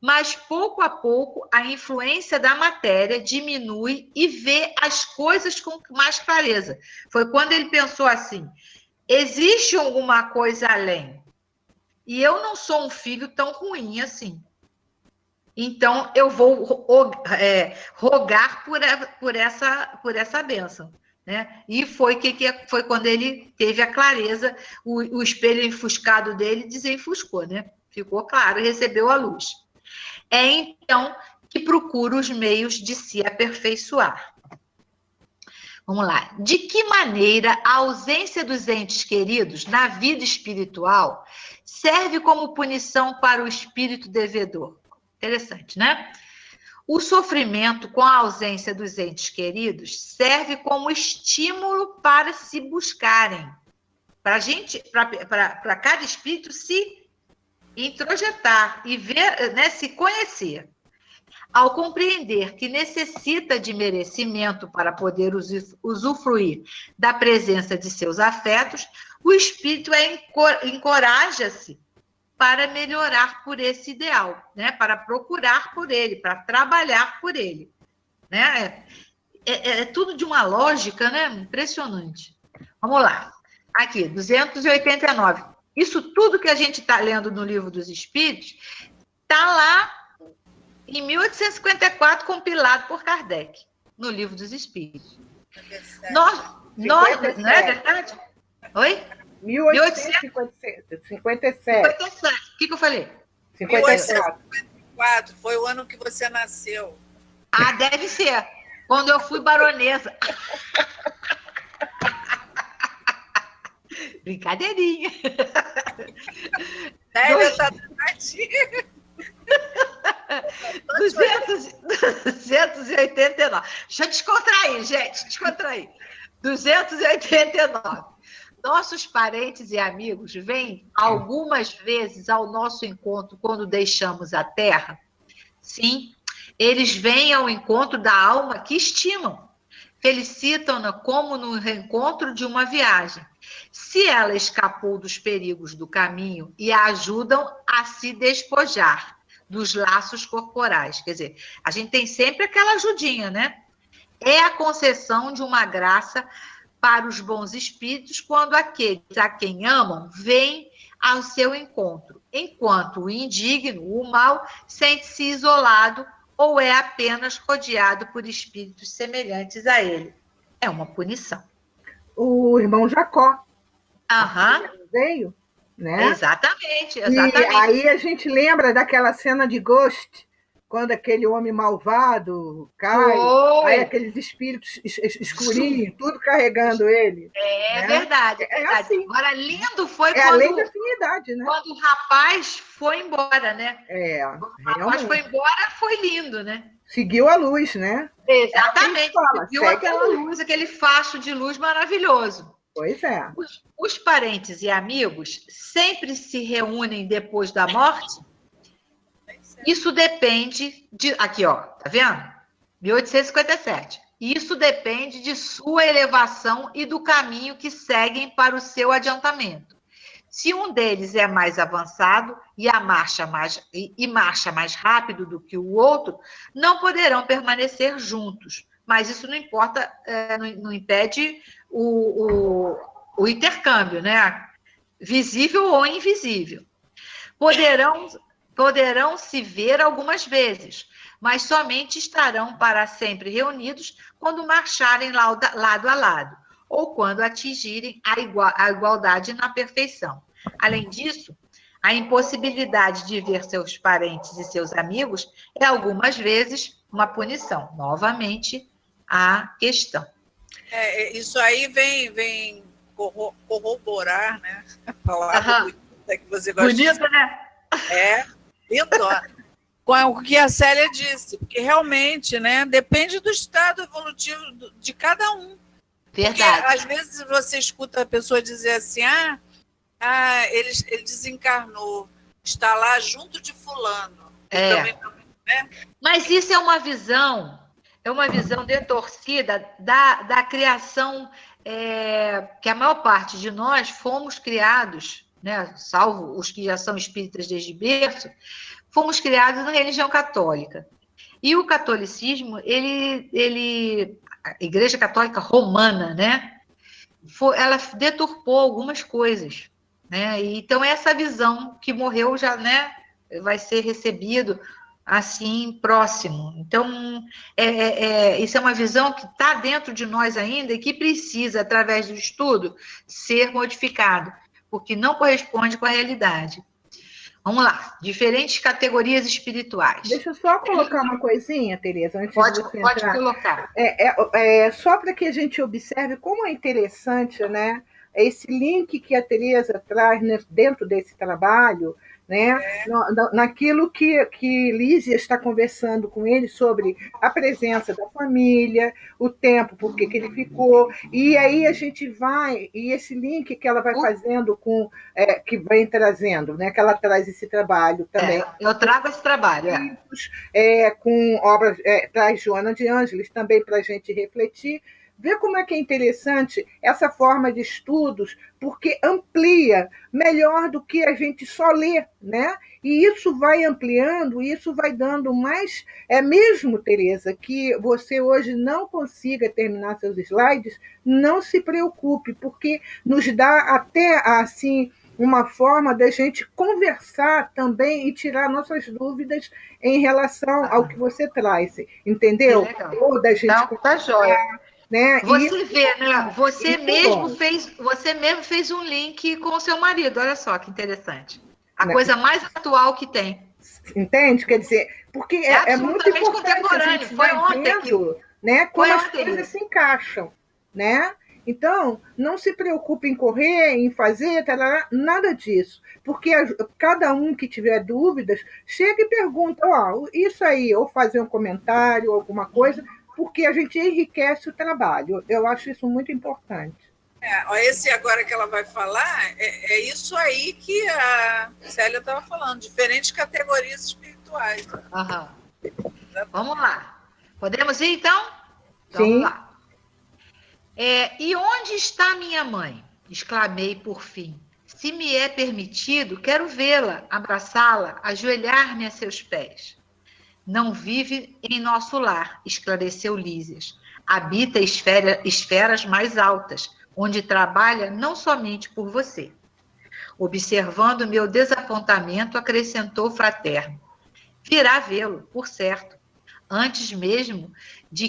Mas, pouco a pouco, a influência da matéria diminui e vê as coisas com mais clareza. Foi quando ele pensou assim: existe alguma coisa além? E eu não sou um filho tão ruim assim. Então, eu vou rogar por essa bênção. Né? E foi quando ele teve a clareza, o espelho enfuscado dele desenfuscou, né? Ficou claro, recebeu a luz. É então que procura os meios de se aperfeiçoar. Vamos lá. De que maneira a ausência dos entes queridos na vida espiritual serve como punição para o espírito devedor? Interessante, né? O sofrimento com a ausência dos entes queridos serve como estímulo para se buscarem, para cada espírito se introjetar e ver, né, se conhecer. Ao compreender que necessita de merecimento para poder usufruir da presença de seus afetos, o espírito encoraja-se para melhorar por esse ideal, né? Para procurar por ele, para trabalhar por ele. Né? É tudo de uma lógica, né? Impressionante. Vamos lá. Aqui, 289. Isso tudo que a gente está lendo no Livro dos Espíritos está lá em 1854, compilado por Kardec, no Livro dos Espíritos. Nós, não é verdade? Oi? 1857. 57. O que eu falei? 1854, foi o ano que você nasceu. Ah, deve ser. Quando eu fui baronesa. Brincadeirinha. Deve tá tadinha. 289. Deixa eu descontrair, gente. Descontrair. 289. Nossos parentes e amigos vêm algumas vezes ao nosso encontro quando deixamos a Terra. Sim, eles vêm ao encontro da alma que estimam. Felicitam-na como no reencontro de uma viagem. Se ela escapou dos perigos do caminho e a ajudam a se despojar dos laços corporais. Quer dizer, a gente tem sempre aquela ajudinha, né? É a concessão de uma graça para os bons espíritos quando aqueles a quem amam vêm ao seu encontro, enquanto o indigno, o mau, sente-se isolado ou é apenas rodeado por espíritos semelhantes a ele. É uma punição. O irmão Jacó. Aham. Veio, né? Exatamente. E aí a gente lembra daquela cena de Ghost, quando aquele homem malvado cai, aí aqueles espíritos escurinhos, tudo carregando ele. É verdade. Assim. Agora, lindo foi quando... É a lei da afinidade, né? Quando o rapaz foi embora, né? Quando o rapaz foi embora, foi lindo, né? Seguiu a luz, né? Exatamente. Seguiu aquela luz, aquele facho de luz maravilhoso. Pois é. Os parentes e amigos sempre se reúnem depois da morte? Isso depende de... Aqui, ó, tá vendo? 1857. Isso depende de sua elevação e do caminho que seguem para o seu adiantamento. Se um deles é mais avançado e marcha mais rápido do que o outro, não poderão permanecer juntos. Mas isso não importa, não impede o intercâmbio, né? Visível ou invisível. Poderão se ver algumas vezes, mas somente estarão para sempre reunidos quando marcharem lado a lado, ou quando atingirem a igualdade na perfeição. Além disso, a impossibilidade de ver seus parentes e seus amigos é algumas vezes uma punição. Novamente, a questão. Isso aí vem corroborar, né? A palavra bonita que você gosta bonita, de... né? Lindona. Com o que a Célia disse, porque realmente, né, depende do estado evolutivo de cada um. Verdade. Porque, às vezes você escuta a pessoa dizer assim, ele desencarnou, está lá junto de fulano. Também, né? Mas isso é uma visão distorcida da criação, que a maior parte de nós fomos criados, né, salvo os que já são espíritas desde berço, fomos criados na religião católica. E o catolicismo, a Igreja Católica Romana, né, ela deturpou algumas coisas. Né? Então, essa visão que morreu já, né, vai ser recebido assim, próximo. Então, isso é uma visão que está dentro de nós ainda e que precisa, através do estudo, ser modificado, porque não corresponde com a realidade. Vamos lá, diferentes categorias espirituais. Deixa eu só colocar uma coisinha, Tereza, antes de você entrar. Pode colocar. Só para que a gente observe como é interessante, né, esse link que a Tereza traz, né, dentro desse trabalho, né? Naquilo que Lísia está conversando com ele sobre a presença da família, o tempo, por que ele ficou, e aí a gente vai, e esse link que ela vai fazendo com, que vem trazendo, né? Que ela traz esse trabalho também. Eu trago esse trabalho, com obras, traz Joana de Ângeles também para a gente refletir. Vê como é que é interessante essa forma de estudos, porque amplia melhor do que a gente só lê, né? E isso vai ampliando, isso vai dando mais. É mesmo, Tereza, que você hoje não consiga terminar seus slides, não se preocupe, porque nos dá até assim uma forma da gente conversar também e tirar nossas dúvidas em relação ao que você traz, entendeu? Ou da gente tá jóia. Né? Você vê, né? Você mesmo fez um link com o seu marido, olha só que interessante. A coisa mais atual que tem. Entende? Quer dizer, porque é muito importante contemporâneo. Foi ontem vendo, né, como as coisas se encaixam, né? Então, não se preocupe em correr, em fazer, nada disso. Porque cada um que tiver dúvidas, chega e pergunta, isso aí, ou fazer um comentário, alguma coisa, porque a gente enriquece o trabalho. Eu acho isso muito importante. Esse agora que ela vai falar, é isso aí que a Célia estava falando, diferentes categorias espirituais. Vamos lá. Podemos ir, então? Sim. Vamos lá. E onde está minha mãe? Exclamei por fim. Se me é permitido, quero vê-la, abraçá-la, ajoelhar-me a seus pés. Não vive em nosso lar, esclareceu Lísias. Habita esferas mais altas, onde trabalha não somente por você. Observando meu desapontamento, acrescentou fraterno. Virá vê-lo, por certo, antes mesmo do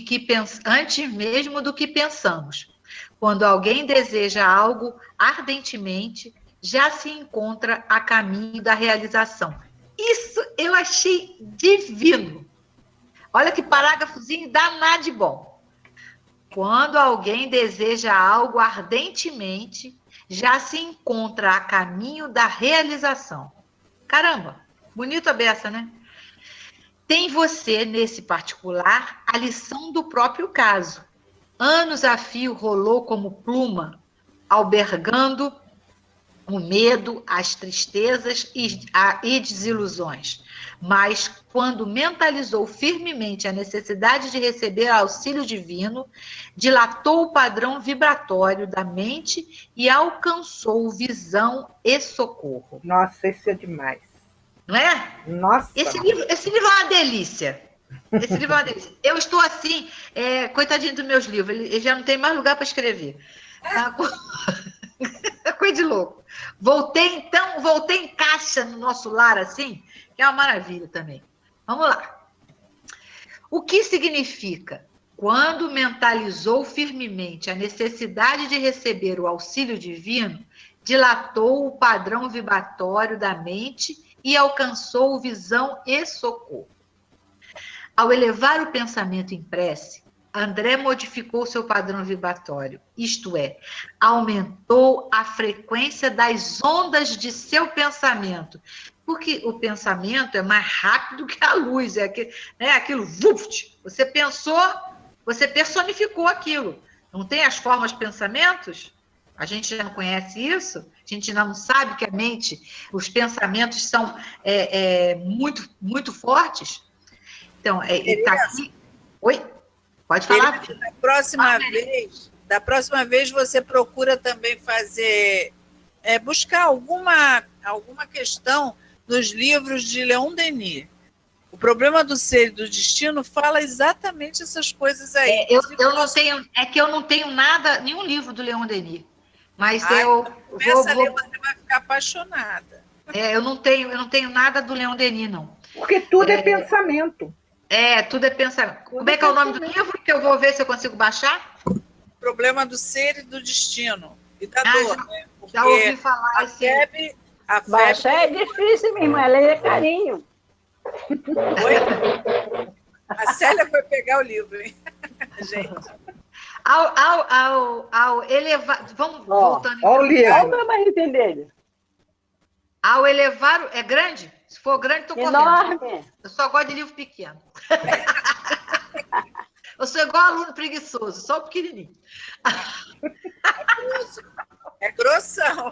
que pensamos. Quando alguém deseja algo ardentemente, já se encontra a caminho da realização. Isso eu achei divino. Olha que parágrafozinho danado de bom. Quando alguém deseja algo ardentemente, já se encontra a caminho da realização. Caramba, bonito a beça, né? Tem você, nesse particular, a lição do próprio caso. Anos a fio rolou como pluma, albergando o medo, as tristezas e desilusões. Mas, quando mentalizou firmemente a necessidade de receber auxílio divino, dilatou o padrão vibratório da mente e alcançou visão e socorro. Nossa, isso é demais. Não é? Nossa! Esse livro é uma delícia. Esse livro é uma delícia. Eu estou assim, coitadinho dos meus livros, ele já não tem mais lugar para escrever. Coisa de louco. Voltei em caixa no nosso lar, assim, que é uma maravilha também. Vamos lá. O que significa? Quando mentalizou firmemente a necessidade de receber o auxílio divino, dilatou o padrão vibratório da mente e alcançou visão e socorro. Ao elevar o pensamento em prece, André modificou seu padrão vibratório, isto é, aumentou a frequência das ondas de seu pensamento, porque o pensamento é mais rápido que a luz, aquilo, vuft, você pensou, você personificou aquilo. Não tem as formas de pensamentos? A gente já não conhece isso? A gente ainda não sabe que a mente, os pensamentos são muito, muito fortes? Então, está aqui... Oi? Pode falar. Da próxima vez você procura também fazer, buscar alguma questão nos livros de Leon Denis. O Problema do Ser e do Destino fala exatamente essas coisas aí. Eu não tenho nenhum livro do Leon Denis. Mas começa a ler, você vai ficar apaixonada. Eu não tenho nada do Leon Denis, não. Porque tudo é pensamento. Tudo é pensamento. Como é que é o nome do livro? Que eu vou ver se eu consigo baixar? Problema do Ser e do Destino. E da dor, né? Já ouvi falar. A febre baixar é difícil, minha irmã. Ela é carinho. Oi? A Célia foi pegar o livro, hein? Gente. Ao elevar... Vamos voltando. Olha o livro. Olha o marido dele. Ao elevar... É grande? Se for grande, estou correndo. Enorme! Eu só gosto de livro pequeno. Eu sou igual aluno preguiçoso, só o pequenininho. É grossão.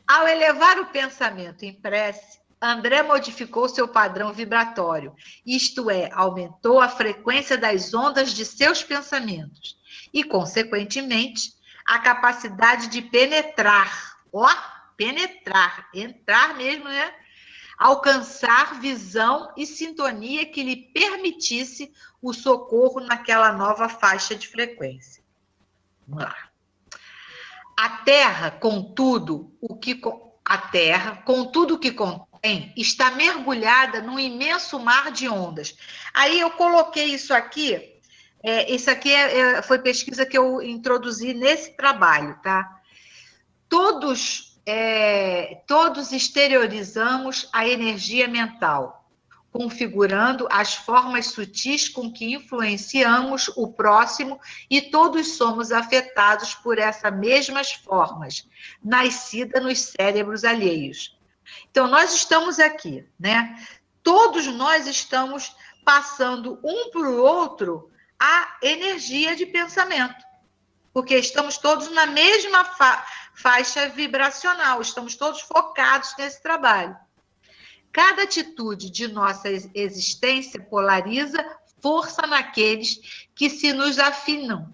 Ao elevar o pensamento em prece, André modificou seu padrão vibratório, isto é, aumentou a frequência das ondas de seus pensamentos e, consequentemente, a capacidade de penetrar, entrar mesmo, né? Alcançar visão e sintonia que lhe permitisse o socorro naquela nova faixa de frequência. Vamos lá. A Terra, com tudo o que contém, está mergulhada num imenso mar de ondas. Aí eu coloquei isso aqui, isso aqui foi pesquisa que eu introduzi nesse trabalho, tá? Todos exteriorizamos a energia mental, configurando as formas sutis com que influenciamos o próximo e todos somos afetados por essas mesmas formas, nascidas nos cérebros alheios. Então, nós estamos aqui, né? Todos nós estamos passando um para o outro a energia de pensamento, porque estamos todos na mesma faixa vibracional, estamos todos focados nesse trabalho. Cada atitude de nossa existência polariza força naqueles que se nos afinam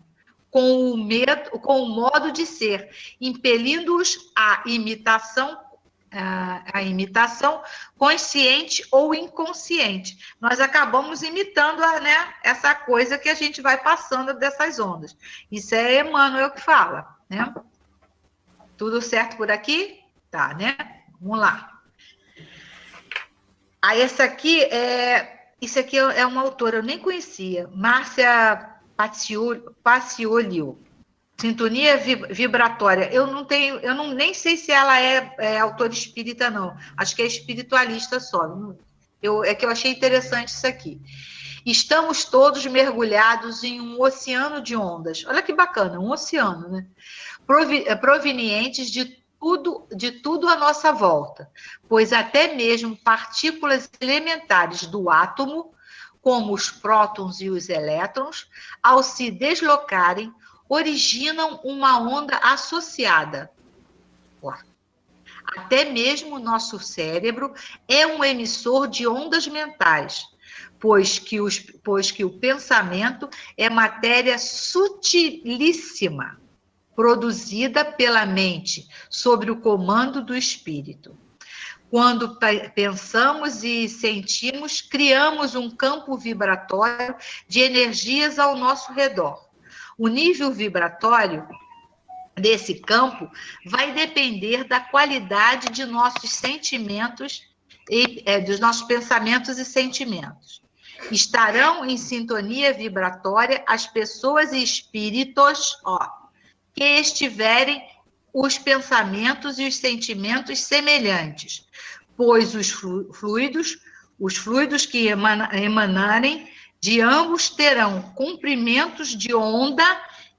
com o medo, com o modo de ser, impelindo-os à imitação consciente ou inconsciente. Nós acabamos imitando, né, essa coisa que a gente vai passando dessas ondas. Isso é Emmanuel que fala, né? Tudo certo por aqui? Tá, né? Vamos lá. Aí, isso aqui é uma autora, eu nem conhecia, Márcia Paciolio. Sintonia vibratória. Eu nem sei se ela é autora espírita, não. Acho que é espiritualista só. É que eu achei interessante isso aqui. Estamos todos mergulhados em um oceano de ondas. Olha que bacana, um oceano, né? Provenientes de tudo à nossa volta, pois até mesmo partículas elementares do átomo, como os prótons e os elétrons, ao se deslocarem, originam uma onda associada. Até mesmo o nosso cérebro é um emissor de ondas mentais, pois que o pensamento é matéria sutilíssima, produzida pela mente, sob o comando do espírito. Quando pensamos e sentimos, criamos um campo vibratório de energias ao nosso redor. O nível vibratório desse campo vai depender da qualidade de nossos sentimentos, dos nossos pensamentos e sentimentos. Estarão em sintonia vibratória as pessoas e espíritos, que estiverem os pensamentos e os sentimentos semelhantes, pois os fluidos que emanarem de ambos terão comprimentos de onda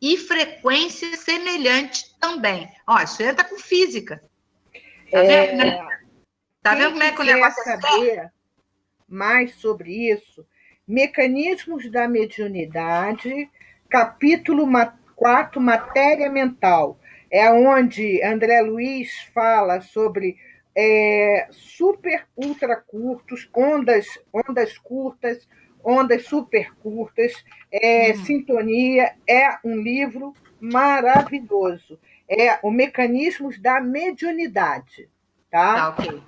e frequência semelhante também. Isso entra com física. Tá vendo como é que o negócio é saber mais sobre isso? Mecanismos da mediunidade, capítulo 4, Matéria Mental. É onde André Luiz fala sobre super ultra curtos, ondas curtas, ondas super curtas, sintonia. É um livro maravilhoso. É o Mecanismos da Mediunidade. Tá? Ok.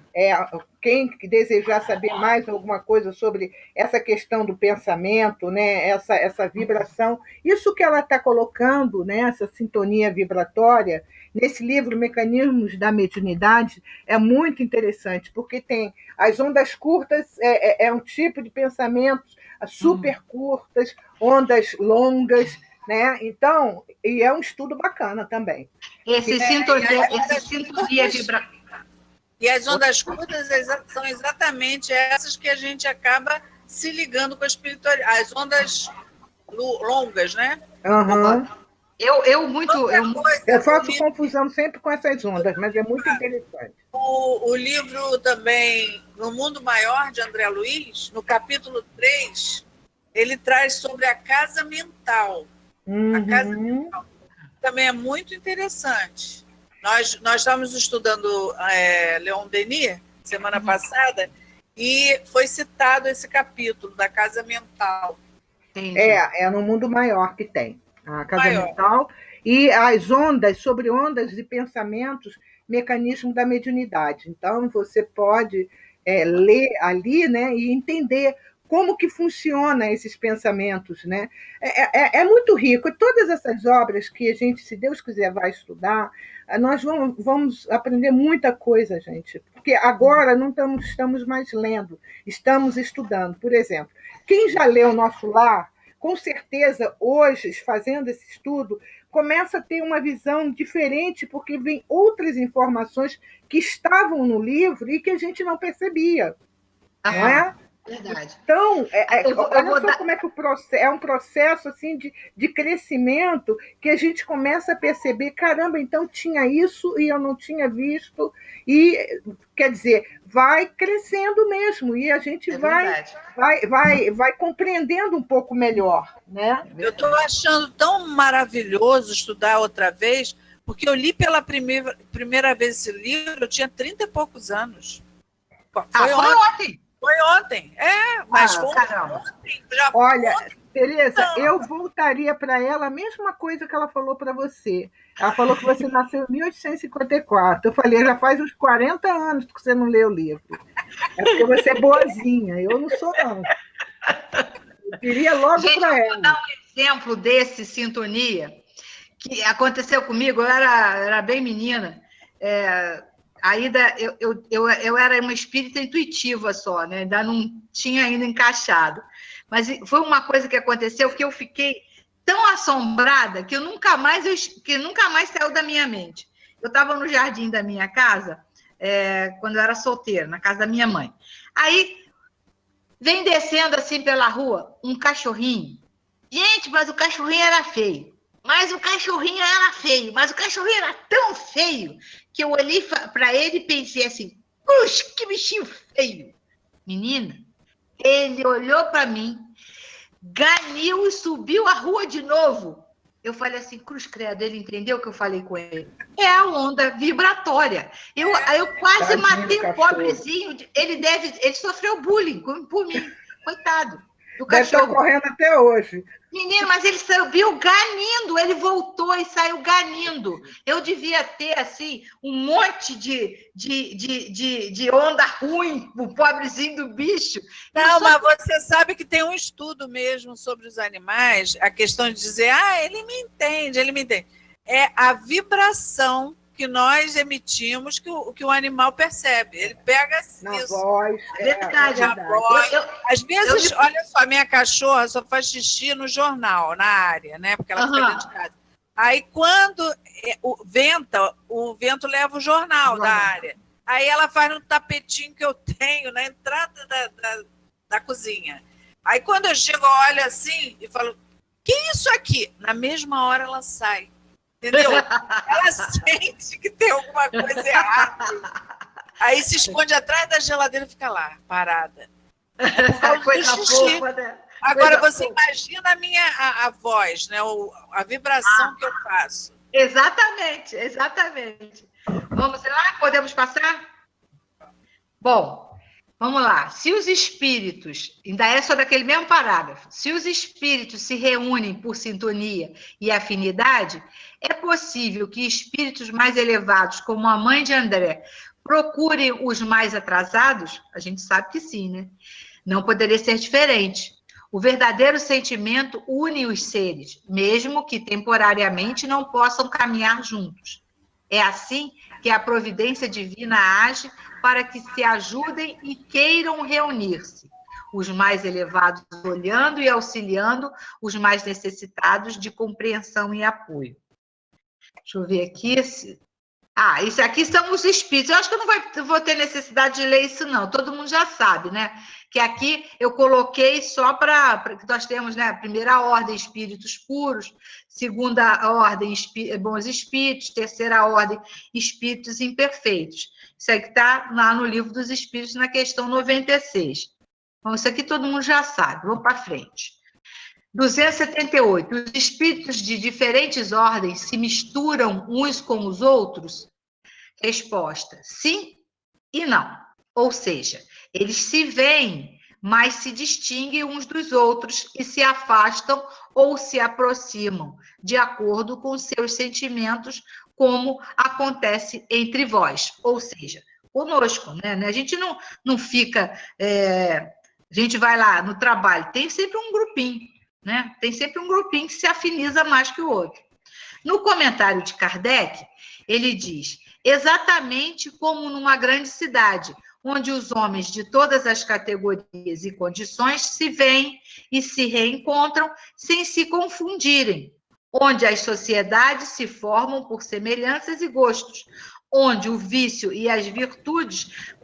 Quem desejar saber mais alguma coisa sobre essa questão do pensamento, né? essa vibração, isso que ela está colocando, né? Essa sintonia vibratória, nesse livro Mecanismos da Mediunidade, é muito interessante, porque tem as ondas curtas, é um tipo de pensamentos, super curtas, ondas longas, né? Então, e é um estudo bacana também. Esse sintonia vibratória. E as ondas curtas são exatamente essas que a gente acaba se ligando com a espiritualidade. As ondas longas, né? Uhum. Eu faço confusão sempre com essas ondas, mas é muito interessante. O livro também, No Mundo Maior, de André Luiz, no capítulo 3, ele traz sobre a casa mental. A casa mental também é muito interessante. Nós estávamos estudando Leon Denis, semana passada, e foi citado esse capítulo da casa mental. É no Mundo Maior que tem a casa mental e as ondas, sobre ondas de pensamentos, mecanismo da mediunidade. Então, você pode ler ali, né, e entender como que funciona esses pensamentos, né? É muito rico. E todas essas obras que a gente, se Deus quiser, vai estudar, nós vamos aprender muita coisa, gente. Porque agora não estamos mais lendo, estamos estudando. Por exemplo, quem já leu Nosso Lar, com certeza, hoje, fazendo esse estudo, começa a ter uma visão diferente, porque vem outras informações que estavam no livro e que a gente não percebia. Não é? Verdade. Então, olha só como é que é um processo assim, de crescimento que a gente começa a perceber, caramba, então tinha isso e eu não tinha visto, e quer dizer, vai crescendo mesmo, e a gente vai compreendendo um pouco melhor. Né? Eu estou achando tão maravilhoso estudar outra vez, porque eu li pela primeira vez esse livro, eu tinha 30 e poucos anos. Foi ontem. Foi ontem, mas foi ontem. Olha, Tereza, eu voltaria para ela a mesma coisa que ela falou para você. Ela falou que você nasceu em 1854. Eu falei, já faz uns 40 anos que você não lê o livro. É porque você é boazinha, eu não sou, não. Eu diria logo para ela. Vou dar um exemplo desse sintonia que aconteceu comigo, eu era bem menina. Ainda eu era uma espírita intuitiva só, né? Ainda não tinha ainda encaixado. Mas foi uma coisa que aconteceu que eu fiquei tão assombrada que nunca mais saiu da minha mente. Eu estava no jardim da minha casa, quando eu era solteira, na casa da minha mãe. Aí vem descendo assim pela rua um cachorrinho. Gente, mas o cachorrinho era feio. Mas o cachorrinho era tão feio que eu olhei para ele e pensei assim, puxa, que bichinho feio. Menina, ele olhou para mim, ganiu e subiu a rua de novo. Eu falei assim, cruz credo, ele entendeu o que eu falei com ele? É a onda vibratória. Eu quase matei o pobrezinho. Ele sofreu bullying por mim, coitado. Deve estar correndo até hoje. Menino, mas ele subiu ganindo, ele voltou e saiu ganindo. Eu devia ter, assim, um monte de onda ruim, o pobrezinho do bicho. Não, mas você sabe que tem um estudo mesmo sobre os animais, a questão de dizer, ele me entende. É a vibração que nós emitimos que o animal percebe. Ele pega na isso. Voz. Verdade. Na voz. Às vezes, olha só, minha cachorra só faz xixi no jornal, na área, né? Porque ela fica dentro de casa. Aí, quando o vento leva o jornal da área. Aí ela faz no tapetinho que eu tenho na entrada da cozinha. Aí, quando eu chego, eu olho assim e falo, que é isso aqui? Na mesma hora, ela sai. Entendeu? Ela sente que tem alguma coisa errada. Aí se esconde atrás da geladeira e fica lá, parada. Coisa fofa, né? Agora, você imagina a voz, né? A vibração que eu faço. Exatamente. Vamos lá? Podemos passar? Bom, vamos lá. Se os espíritos, ainda é só daquele mesmo parágrafo, se os espíritos se reúnem por sintonia e afinidade, é possível que espíritos mais elevados, como a mãe de André, procurem os mais atrasados? A gente sabe que sim, né? Não poderia ser diferente. O verdadeiro sentimento une os seres, mesmo que temporariamente não possam caminhar juntos. É assim que a providência divina age para que se ajudem e queiram reunir-se. Os mais elevados olhando e auxiliando os mais necessitados de compreensão e apoio. Deixa eu ver aqui. Isso aqui são os espíritos. Eu acho que eu não vou ter necessidade de ler isso, não. Todo mundo já sabe, né? Que aqui eu coloquei só para que nós temos, né? A primeira ordem, espíritos puros. Segunda ordem, bons espíritos. Terceira ordem, espíritos imperfeitos. Isso aqui está lá no Livro dos Espíritos, na questão 96. Então, isso aqui todo mundo já sabe. Vamos para frente. 278. Os espíritos de diferentes ordens se misturam uns com os outros? Resposta: sim e não. Ou seja, eles se veem, mas se distinguem uns dos outros e se afastam ou se aproximam, de acordo com seus sentimentos, como acontece entre vós. Ou seja, conosco, né? A gente não fica... a gente vai lá no trabalho, tem sempre um grupinho, né? Tem sempre um grupinho que se afiniza mais que o outro. No comentário de Kardec, ele diz: exatamente como numa grande cidade, onde os homens de todas as categorias e condições se veem e se reencontram sem se confundirem, onde as sociedades se formam por semelhanças e gostos, onde o vício e as virtudes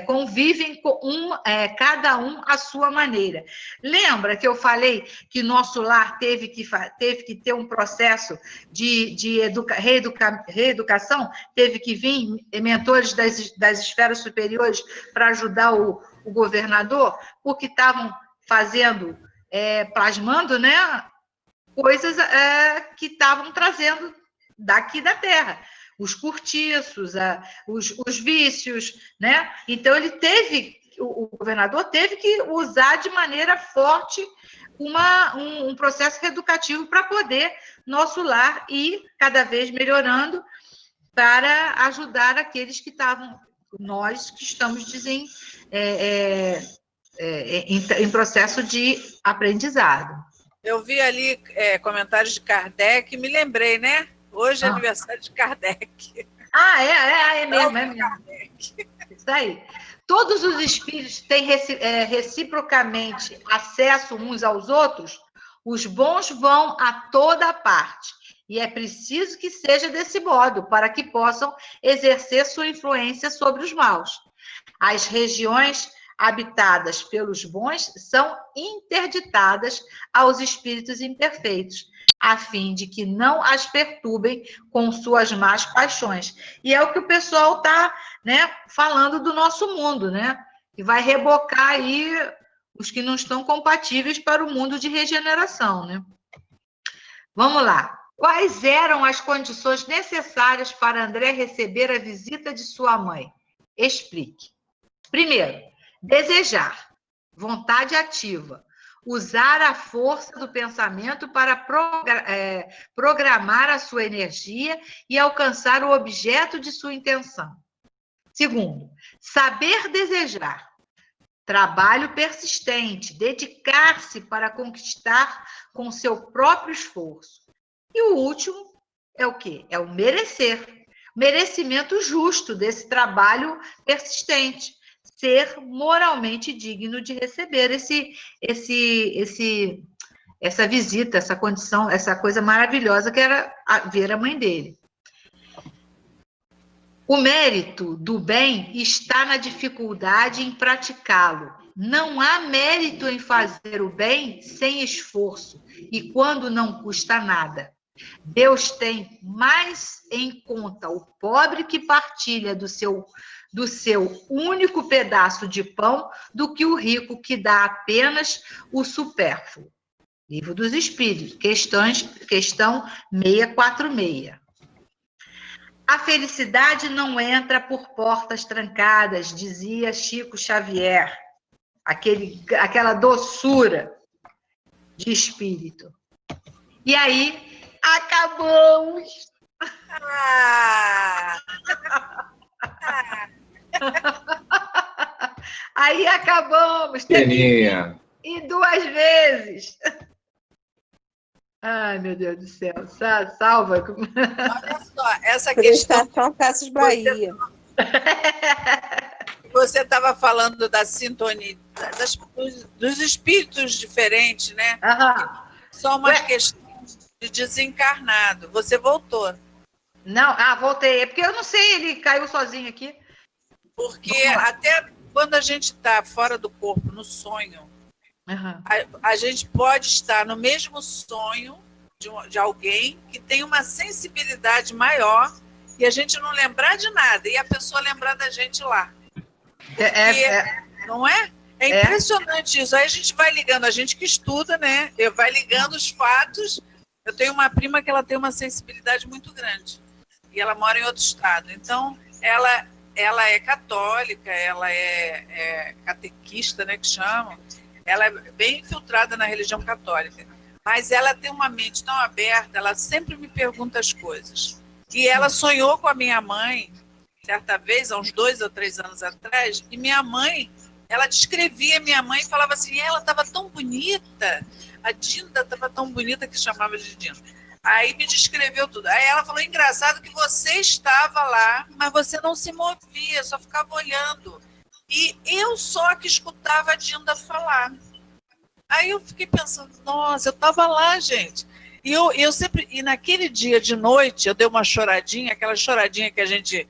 convivem com cada um à sua maneira. Lembra que eu falei que nosso lar teve que ter um processo de reeducação? Teve que vir mentores das esferas superiores para ajudar o governador, porque estavam fazendo, plasmando, né, coisas que estavam trazendo daqui da Terra. Os cortiços, os vícios, né? Então, o governador teve que usar de maneira forte um processo reeducativo para poder nosso lar ir cada vez melhorando para ajudar aqueles que estavam, nós que estamos em processo de aprendizado. Eu vi ali comentários de Kardec, me lembrei, né? Hoje é aniversário de Kardec. É mesmo, é mesmo. Isso aí. Todos os espíritos têm reciprocamente acesso uns aos outros, os bons vão a toda parte, e é preciso que seja desse modo, para que possam exercer sua influência sobre os maus. As regiões habitadas pelos bons são interditadas aos espíritos imperfeitos, a fim de que não as perturbem com suas más paixões. E é o que o pessoal está, né, falando do nosso mundo, né? Que vai rebocar aí os que não estão compatíveis para o mundo de regeneração, né? Vamos lá. Quais eram as condições necessárias para André receber a visita de sua mãe? Explique. Primeiro, desejar, vontade ativa, usar a força do pensamento para programar a sua energia e alcançar o objeto de sua intenção. Segundo, saber desejar, trabalho persistente, dedicar-se para conquistar com seu próprio esforço. E o último é o quê? É o merecer, merecimento justo desse trabalho persistente, ser moralmente digno de receber essa visita, essa condição, essa coisa maravilhosa que era ver a mãe dele. O mérito do bem está na dificuldade em praticá-lo. Não há mérito em fazer o bem sem esforço e quando não custa nada. Deus tem mais em conta o pobre que partilha do seu único pedaço de pão do que o rico que dá apenas o supérfluo. Livro dos Espíritos, questão 646. A felicidade não entra por portas trancadas, dizia Chico Xavier, aquela doçura de espírito. E aí, acabamos. Aí acabamos. E 2 vezes. Ai, meu Deus do céu. Salva. Olha só, essa questão... Casas Bahia. Você estava falando da sintonia, dos espíritos diferentes, né? Aham. Só uma questão de desencarnado. Você voltou. Não, voltei. É porque eu não sei, ele caiu sozinho aqui. Porque até quando a gente está fora do corpo, no sonho, a gente pode estar no mesmo sonho de alguém que tem uma sensibilidade maior e a gente não lembrar de nada, e a pessoa lembrar da gente lá. Não é? É impressionante isso. Aí a gente vai ligando, a gente que estuda, né? Vai ligando os fatos. Eu tenho uma prima que ela tem uma sensibilidade muito grande. E ela mora em outro estado. Então, ela é católica, ela é catequista, né, que chamam. Ela é bem infiltrada na religião católica. Mas ela tem uma mente tão aberta, ela sempre me pergunta as coisas. E ela sonhou com a minha mãe, certa vez, há uns 2 ou 3 anos atrás, e minha mãe, ela descrevia minha mãe e falava assim, ela estava tão bonita, a Dinda estava tão bonita que chamava de Dinda. Aí me descreveu tudo. Aí ela falou, engraçado que você estava lá, mas você não se movia, só ficava olhando. E eu só que escutava a Dinda falar. Aí eu fiquei pensando, nossa, eu estava lá, gente. E eu sempre, e naquele dia de noite, eu dei uma choradinha, aquela choradinha que a gente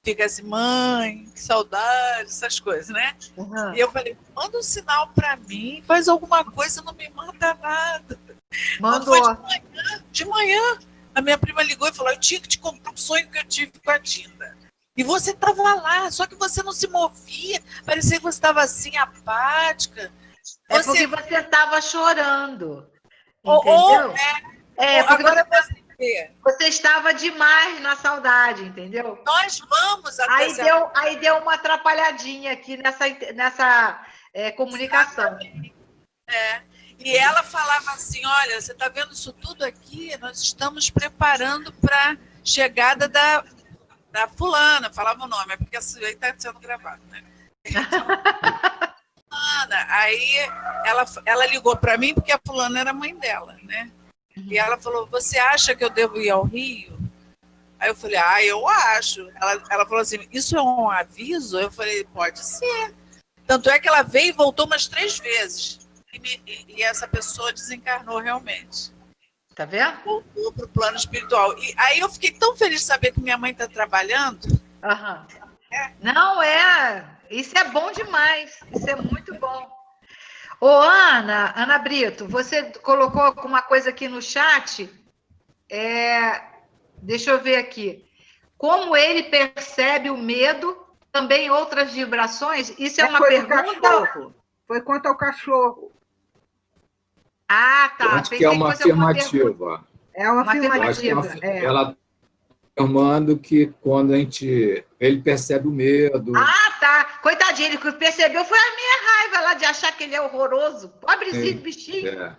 fica assim, mãe, que saudade, essas coisas, né? Uhum. E eu falei, manda um sinal para mim, faz alguma coisa, não me manda nada. Mandou. Quando foi de manhã, a minha prima ligou e falou, eu tinha que te contar um sonho que eu tive com a Dinda. E você estava lá, só que você não se movia, parecia que você estava assim, apática. Porque você estava chorando, entendeu? Agora você estava demais na saudade, entendeu? Nós vamos até aí deu uma atrapalhadinha aqui nessa comunicação. E ela falava assim, olha, você está vendo isso tudo aqui? Nós estamos preparando para a chegada da fulana, falava o nome, é porque isso aí está sendo gravado, né? Então, aí ela ligou para mim porque a fulana era a mãe dela, né? E ela falou, você acha que eu devo ir ao Rio? Aí eu falei, eu acho. Ela falou assim, isso é um aviso? Eu falei, pode ser. Tanto é que ela veio e voltou umas 3 vezes. E essa pessoa desencarnou realmente. Tá vendo? Voltou para o plano espiritual. E aí eu fiquei tão feliz de saber que minha mãe está trabalhando. Uhum. Não, isso é bom demais. Isso é muito bom. Ô, Ana Brito, você colocou alguma coisa aqui no chat? Deixa eu ver aqui. Como ele percebe o medo, também outras vibrações? Isso é uma pergunta? Foi quanto ao cachorro. Ah, tá. Eu acho que é uma afirmativa. É uma afirmativa. Ela afirmando que quando ele percebe o medo. Ah, tá. Coitadinho, ele percebeu foi a minha raiva lá de achar que ele é horroroso. Pobrezinho, bichinho.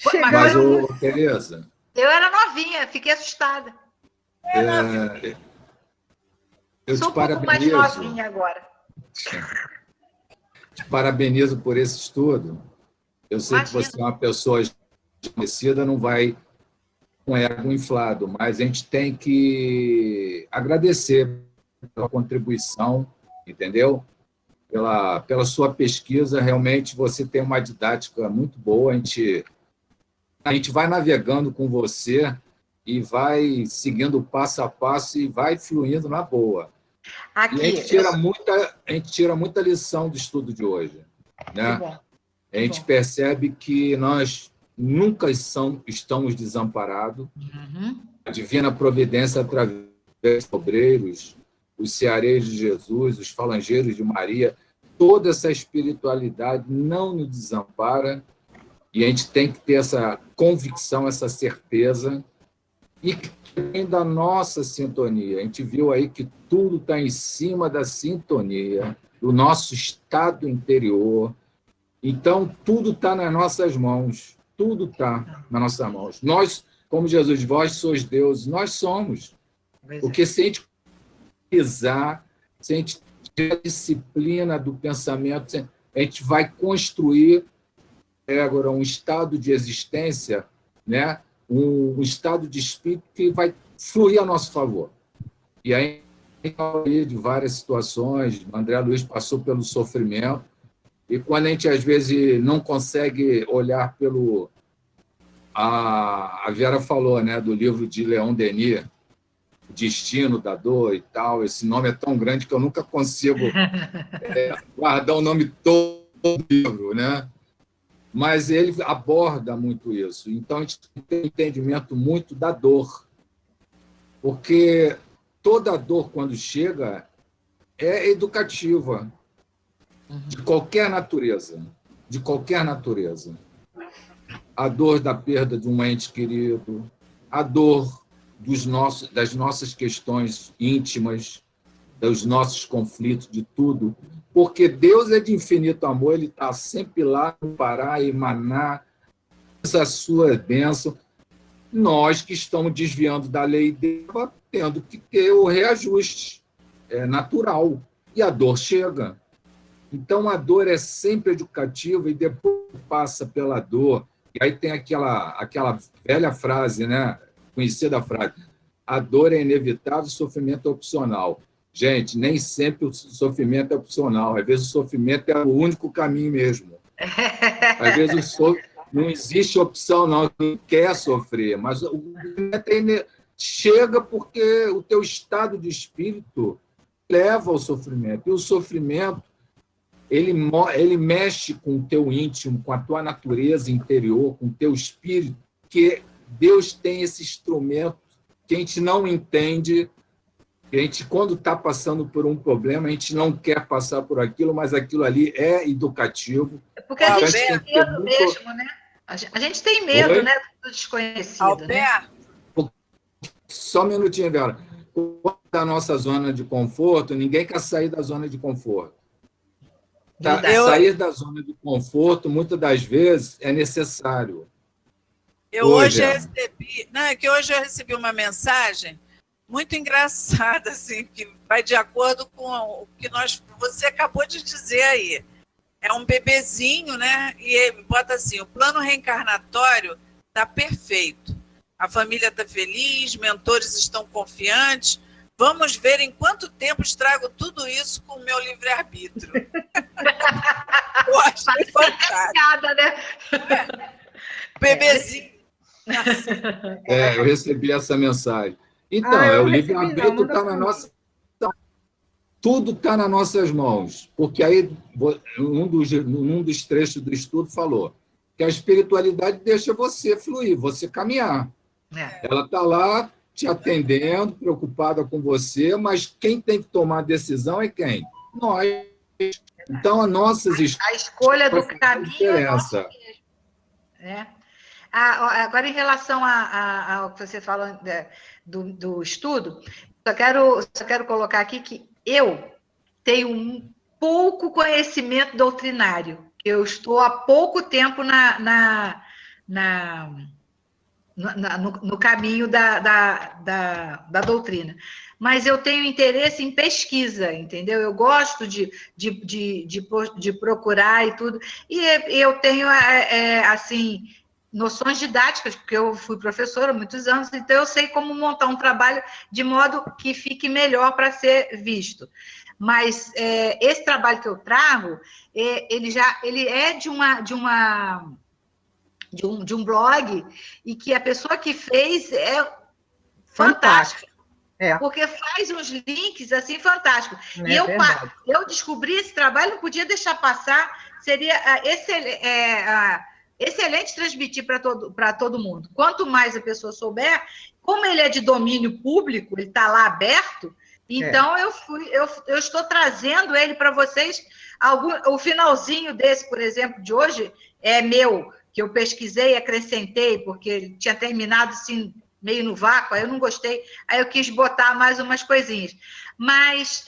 Mas, Tereza... Eu era novinha, fiquei assustada. Eu sou te parabenizo. Um pouco mais novinha agora. Te parabenizo por esse estudo. Eu sei que você é uma pessoa conhecida, não vai com ego inflado, mas a gente tem que agradecer pela contribuição, entendeu? Pela sua pesquisa, realmente você tem uma didática muito boa, a gente vai navegando com você e vai seguindo passo a passo e vai fluindo na boa. Aqui, e a gente tira muita lição do estudo de hoje, né? A gente percebe que nós nunca estamos desamparados. Uhum. A divina providência, através dos obreiros, os ceareiros de Jesus, os falangeiros de Maria, toda essa espiritualidade não nos desampara, e a gente tem que ter essa convicção, essa certeza, e que vem da nossa sintonia. A gente viu aí que tudo está em cima da sintonia, do nosso estado interior. Então, tudo está nas nossas mãos. Tudo está nas nossas mãos. Nós, como Jesus, vós sois Deus, nós somos. Porque se a gente pisar, se a gente ter a disciplina do pensamento, a gente vai construir agora um estado de existência, né? Um estado de espírito que vai fluir a nosso favor. E aí, de várias situações, o André Luiz passou pelo sofrimento, e quando a gente, às vezes, não consegue olhar pelo... A Vera falou, né, do livro de Leon Denis, Destino da Dor e tal. Esse nome é tão grande que eu nunca consigo guardar o nome todo do livro, né? Mas ele aborda muito isso. Então, a gente tem um entendimento muito da dor, porque toda dor, quando chega, é educativa, de qualquer natureza, de qualquer natureza. A dor da perda de um ente querido, a dor das nossas questões íntimas, dos nossos conflitos, de tudo, porque Deus é de infinito amor, ele está sempre lá para parar, emanar a sua bênção. Nós que estamos desviando da lei dele, tendo que ter o reajuste, é natural, e a dor chega. Então, a dor é sempre educativa e depois passa pela dor. E aí tem aquela velha frase, né? Conhecida frase, a dor é inevitável, o sofrimento é opcional. Gente, nem sempre o sofrimento é opcional. Às vezes o sofrimento é o único caminho mesmo. Às vezes não existe opção, não. Não quer sofrer, mas o sofrimento chega porque o teu estado de espírito leva ao sofrimento. E o sofrimento, ele mexe com o teu íntimo, com a tua natureza interior, com o teu espírito, que Deus tem esse instrumento que a gente não entende. A gente, quando está passando por um problema, a gente não quer passar por aquilo, mas aquilo ali é educativo. Porque a gente tem medo mesmo, né? A gente tem medo, né, do desconhecido. Né? Só um minutinho, Vera. Da nossa zona de conforto, ninguém quer sair da zona de conforto. Sair da zona de conforto, muitas das vezes, é necessário. Hoje eu recebi uma mensagem muito engraçada, assim, que vai de acordo com o que você acabou de dizer aí. É um bebezinho, né? E ele bota assim, o plano reencarnatório está perfeito. A família está feliz, mentores estão confiantes. Vamos ver em quanto tempo estrago tudo isso com o meu livre-arbítrio. Eu acho fantástico. Né? Bebezinho. Eu recebi essa mensagem. Então, o livre-arbítrio está na nossa... Tudo está nas nossas mãos. Porque aí, num dos trechos do estudo, falou que a espiritualidade deixa você fluir, você caminhar. Ela está lá te atendendo, preocupada com você, mas quem tem que tomar a decisão é quem? Nós. Então, a escolha do caminho é nossa mesmo. Agora, em relação ao que você falou do estudo, só quero colocar aqui que eu tenho um pouco conhecimento doutrinário. Eu estou há pouco tempo no caminho da doutrina. Mas eu tenho interesse em pesquisa, entendeu? Eu gosto de procurar e tudo. E eu tenho, assim, noções didáticas, porque eu fui professora há muitos anos, então eu sei como montar um trabalho de modo que fique melhor para ser visto. Mas esse trabalho que eu trago, ele é de um blog, e que a pessoa que fez é fantástica. Porque faz uns links assim fantásticos. E eu descobri esse trabalho, não podia deixar passar, seria excelente transmitir para todo mundo. Quanto mais a pessoa souber, como ele é de domínio público, ele está lá aberto, então eu estou trazendo ele para vocês. O finalzinho desse, por exemplo, de hoje, é meu, que eu pesquisei e acrescentei, porque ele tinha terminado assim, meio no vácuo, aí eu não gostei, aí eu quis botar mais umas coisinhas. Mas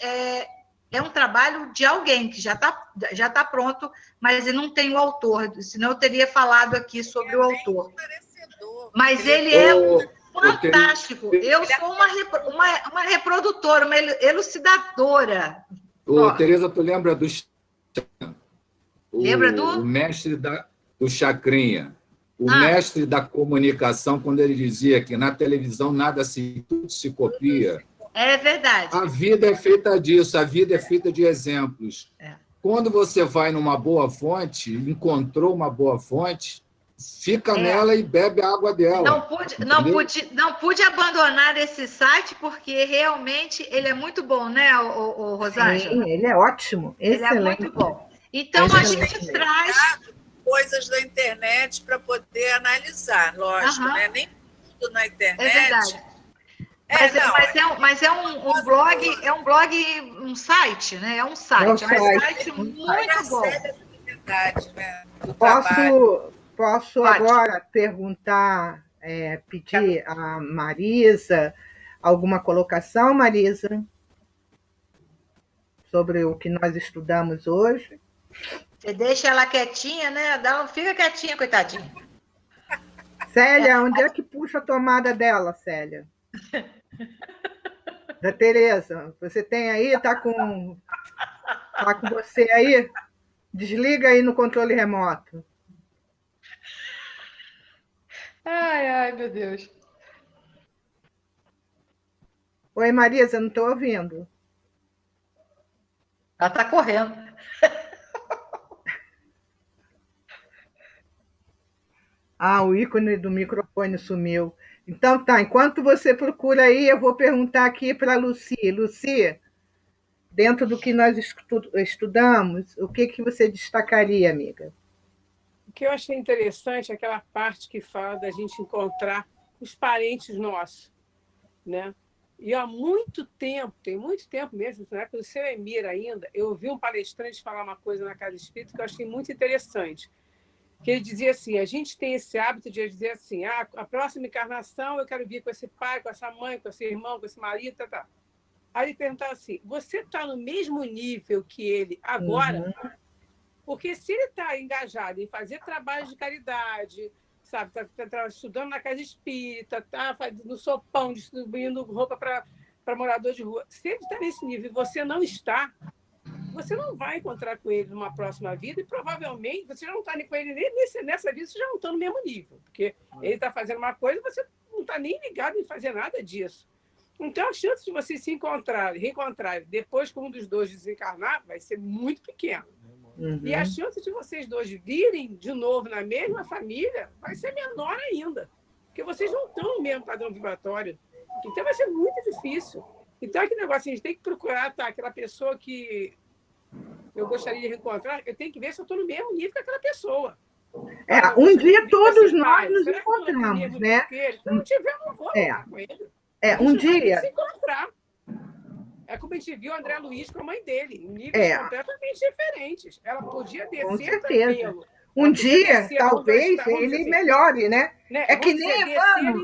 é um trabalho de alguém que já tá pronto, mas eu não tenho o autor, senão eu teria falado aqui sobre o autor. Mas ele é fantástico. Eu sou uma reprodutora, uma elucidadora. Tereza, tu lembra do... Lembra do? O mestre do Chacrinha. O mestre da comunicação, quando ele dizia que na televisão tudo se copia. É verdade. A vida é feita disso, a vida é feita de exemplos. Quando você vai numa boa fonte, encontrou uma boa fonte, fica nela e bebe a água dela. Não pude abandonar esse site, porque realmente ele é muito bom, né, o Rosângela? Sim, ele é ótimo, excelente. Ele é muito bom. Então, a gente traz coisas da internet para poder analisar, lógico, né? Nem tudo na internet. É verdade. Mas é um blog, um site, né? É um site. É um site muito bom. Né? Posso agora perguntar, pedir a Marisa alguma colocação, Marisa, sobre o que nós estudamos hoje? Você deixa ela quietinha, né? Fica quietinha, coitadinha. Célia, onde é que puxa a tomada dela, Célia? Da Tereza. Você tem aí? Tá com você aí? Desliga aí no controle remoto. Ai, meu Deus. Oi, Marisa, não estou ouvindo. Ela está correndo. O ícone do microfone sumiu. Então tá, enquanto você procura aí, eu vou perguntar aqui para a Lucy. Lucy, dentro do que nós estudamos, o que você destacaria, amiga? O que eu achei interessante é aquela parte que fala da gente encontrar os parentes nossos, né? E há muito tempo, tem muito tempo mesmo, na época do seu Emir ainda, eu ouvi um palestrante falar uma coisa na Casa Espírita que eu achei muito interessante, que ele dizia assim, a gente tem esse hábito de dizer assim, a próxima encarnação eu quero vir com esse pai, com essa mãe, com esse irmão, com esse marido, tá. Aí ele perguntava assim, você está no mesmo nível que ele agora? Uhum. Porque se ele está engajado em fazer trabalho de caridade, sabe, tá estudando na Casa Espírita, está fazendo sopão, distribuindo roupa para morador de rua, se ele está nesse nível e você não está, você não vai encontrar com ele numa próxima vida e provavelmente você já não está com ele nem nessa vida, você já não está no mesmo nível, porque ele está fazendo uma coisa e você não está nem ligado em fazer nada disso. Então, a chance de vocês se reencontrarem depois que um dos dois desencarnar vai ser muito pequena. Uhum. E a chance de vocês dois virem de novo na mesma família vai ser menor ainda, porque vocês não estão no mesmo padrão vibratório. Então, vai ser muito difícil. Então, aquele negócio, a gente tem que procurar aquela pessoa que eu gostaria de reencontrar, eu tenho que ver se eu estou no mesmo nível que aquela pessoa. Um dia todos nós nos encontramos, né? Se eu não tiver, eu não vou falar com ele. Um dia. Se encontrar. É como a gente viu o André Luiz com a mãe dele, em níveis completamente diferentes. Ela podia descer. Com certeza. Um dia, talvez, ele melhore, né? É que nem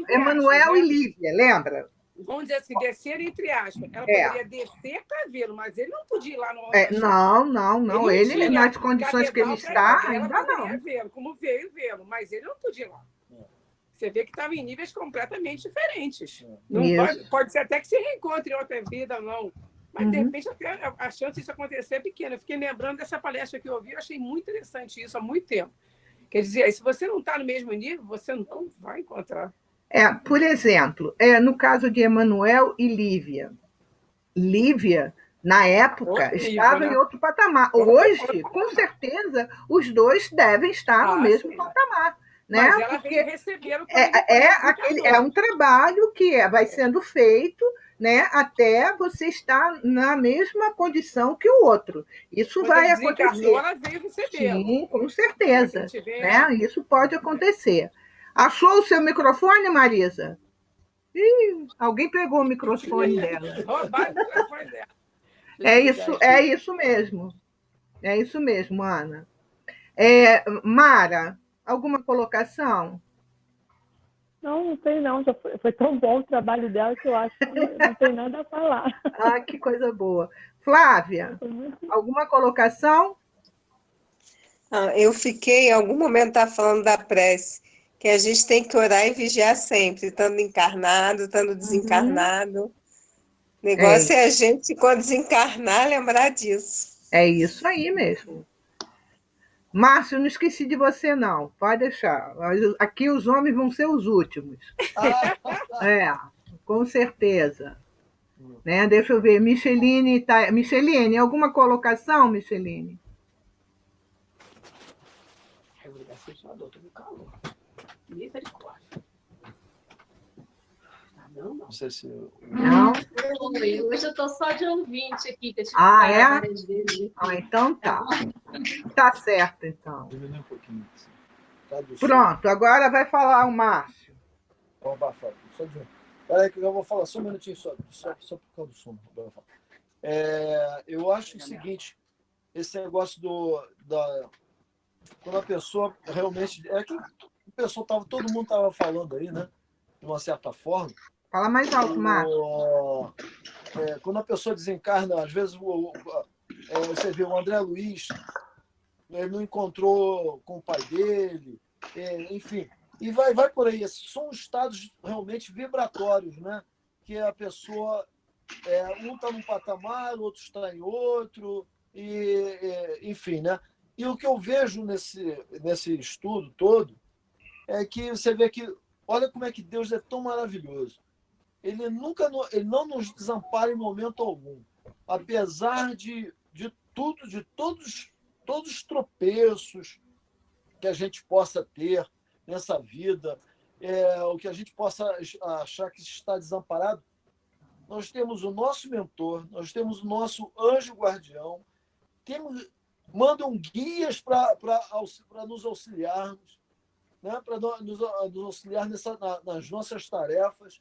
Emanuel e Lívia, lembra? Vamos dizer assim, descer entre aspas. Ela poderia descer para vê-lo, mas ele não podia ir lá no Não. Ele nas condições que ele está, ainda não. Vê-lo, como veio vê-lo, mas ele não podia ir lá. Você vê que estava em níveis completamente diferentes. Não pode ser até que se reencontre em outra vida ou não. Mas, de repente, a chance disso acontecer é pequena. Eu fiquei lembrando dessa palestra que eu ouvi, eu achei muito interessante isso há muito tempo. Quer dizer, se você não está no mesmo nível, você não vai encontrar. Por exemplo, no caso de Emanuel e Lívia. Lívia, na época, estava em outro patamar. Hoje, com certeza, os dois devem estar no mesmo patamar. Né? Mas ela veio receber o é um trabalho que vai sendo feito, né, até você estar na mesma condição que o outro. Isso vai acontecer. Ela veio receber. Sim, com certeza. Né? Isso pode acontecer. Achou o seu microfone, Marisa? Alguém pegou o microfone dela. Roubaram o microfone dela. É isso mesmo. É isso mesmo, Ana. Mara, alguma colocação? Não tem não. Já foi tão bom o trabalho dela que eu acho que não tem nada a falar. Que coisa boa. Flávia, alguma colocação? Eu fiquei, em algum momento, falando da prece, que a gente tem que orar e vigiar sempre, estando encarnado, estando desencarnado. O negócio é a gente, quando desencarnar, lembrar disso. É isso aí mesmo. Márcio, não esqueci de você, não. Pode deixar. Aqui os homens vão ser os últimos. Com certeza. Né? Deixa eu ver. Micheline, alguma colocação, Micheline? Eu vou ligar esse ventilador, tô com calor. Misericórdia. Não sei se... Não? Hoje eu tô só de ouvinte aqui, que eu tive que é? várias vezes. Então tá. Tá certo, então. Um pouquinho. Tá Pronto, agora vai falar o Márcio. Vamos abafar. Só de um. Peraí que eu vou falar só um minutinho, só por causa do som. Eu acho o seguinte, esse negócio quando a pessoa realmente... É que o pessoal todo mundo estava falando aí, né? De uma certa forma. Fala mais alto, Márcio. Quando a pessoa desencarna, às vezes você vê o André Luiz, ele não encontrou com o pai dele, enfim, e vai por aí. São estados realmente vibratórios, né? Que a pessoa, um está num patamar, o outro está em outro, enfim, né? E o que eu vejo nesse estudo todo é que você vê que, olha como é que Deus é tão maravilhoso. Ele não nos desampara em momento algum. Apesar de tudo, de todos os tropeços que a gente possa ter nessa vida, o que a gente possa achar que está desamparado, nós temos o nosso mentor, nós temos o nosso anjo guardião, mandam guias para nos auxiliarmos, né? Para nos auxiliar nas nossas tarefas.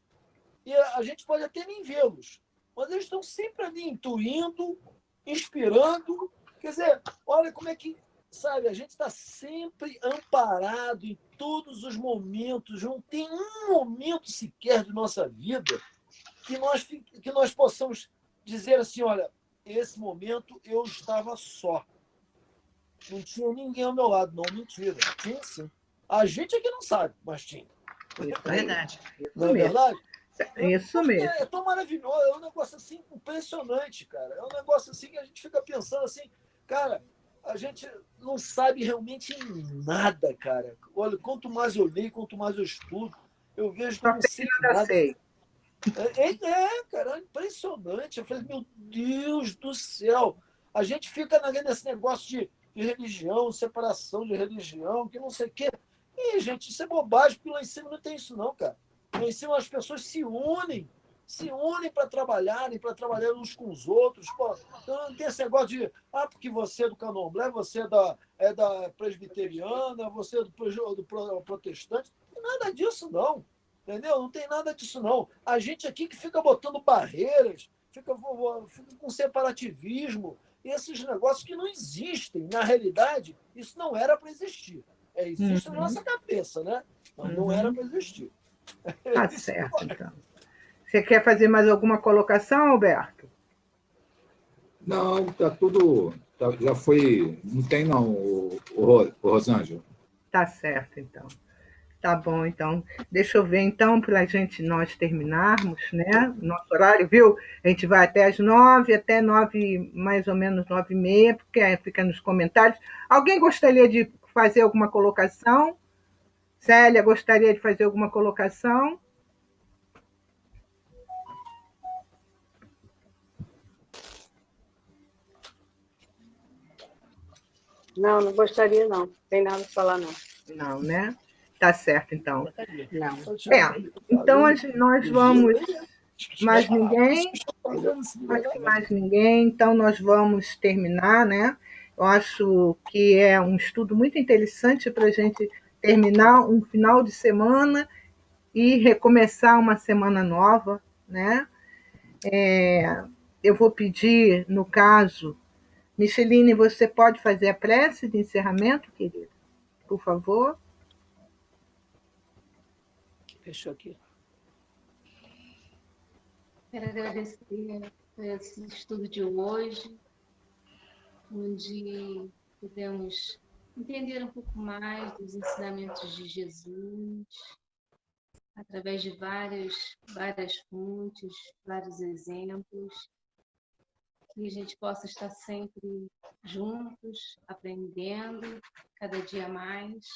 E a gente pode até nem vê-los, mas eles estão sempre ali intuindo, inspirando. Quer dizer, olha como é que, sabe, a gente está sempre amparado em todos os momentos. Não tem um momento sequer de nossa vida que nós possamos dizer assim, olha, esse momento eu estava só. Não tinha ninguém ao meu lado. Não, mentira. Tinha sim. A gente é que não sabe, mas tinha. É verdade. Não é verdade? Isso mesmo. É tão maravilhoso, é um negócio assim impressionante, cara. É um negócio assim que a gente fica pensando assim, cara, a gente não sabe realmente nada, cara. Olha, quanto mais eu leio, quanto mais eu estudo, eu vejo que eu não sei nada. Sei. Cara, é impressionante. Eu falei, meu Deus do céu. A gente fica nesse negócio de religião, separação de religião, que não sei o quê. E, gente, isso é bobagem, porque lá em cima não tem isso não, cara. Lá em cima as pessoas se unem para trabalhar uns com os outros. Pô, não tem esse negócio de, porque você é do candomblé, você é da presbiteriana, você é do protestante. Não tem nada disso, não. Entendeu? Não tem nada disso, não. A gente aqui que fica botando barreiras, fica com separativismo, e esses negócios que não existem. Na realidade, isso não era para existir. Existe na nossa cabeça, né? Mas não era para existir. Tá certo, então. Você quer fazer mais alguma colocação, Alberto? Não, tá tudo... já foi... Não tem, não, o Rosângela. Tá certo, então. Tá bom, então. Deixa eu ver, então, para nós terminarmos, né? Nosso horário, viu? A gente vai até as 9, até 9, mais ou menos 9h30, porque aí fica nos comentários. Alguém gostaria de fazer alguma colocação? Célia, gostaria de fazer alguma colocação? Não gostaria, não. Não tem nada para falar, não. Não, né? Tá certo, então. Não. Então, nós vamos... Mais ninguém? Acho que mais ninguém. Então, nós vamos terminar, né? Eu acho que é um estudo muito interessante para a gente terminar um final de semana e recomeçar uma semana nova, né? Eu vou pedir, no caso... Micheline, você pode fazer a prece de encerramento, querida? Por favor. Fechou aqui. Quero agradecer por esse estudo de hoje, onde pudemos entender um pouco mais dos ensinamentos de Jesus, através de várias fontes, vários exemplos, que a gente possa estar sempre juntos, aprendendo cada dia mais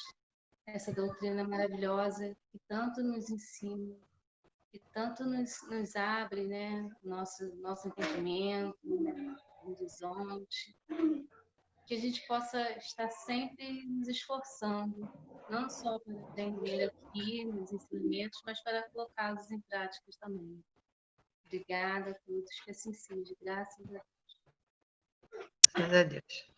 essa doutrina maravilhosa que tanto nos ensina, que tanto nos abre, né, nosso entendimento, horizonte. que a gente possa estar sempre nos esforçando, não só para aprender aqui nos ensinamentos, mas para colocá-los em práticas também. Obrigada a todos, que assim seja. Graças a Deus. Graças a Deus.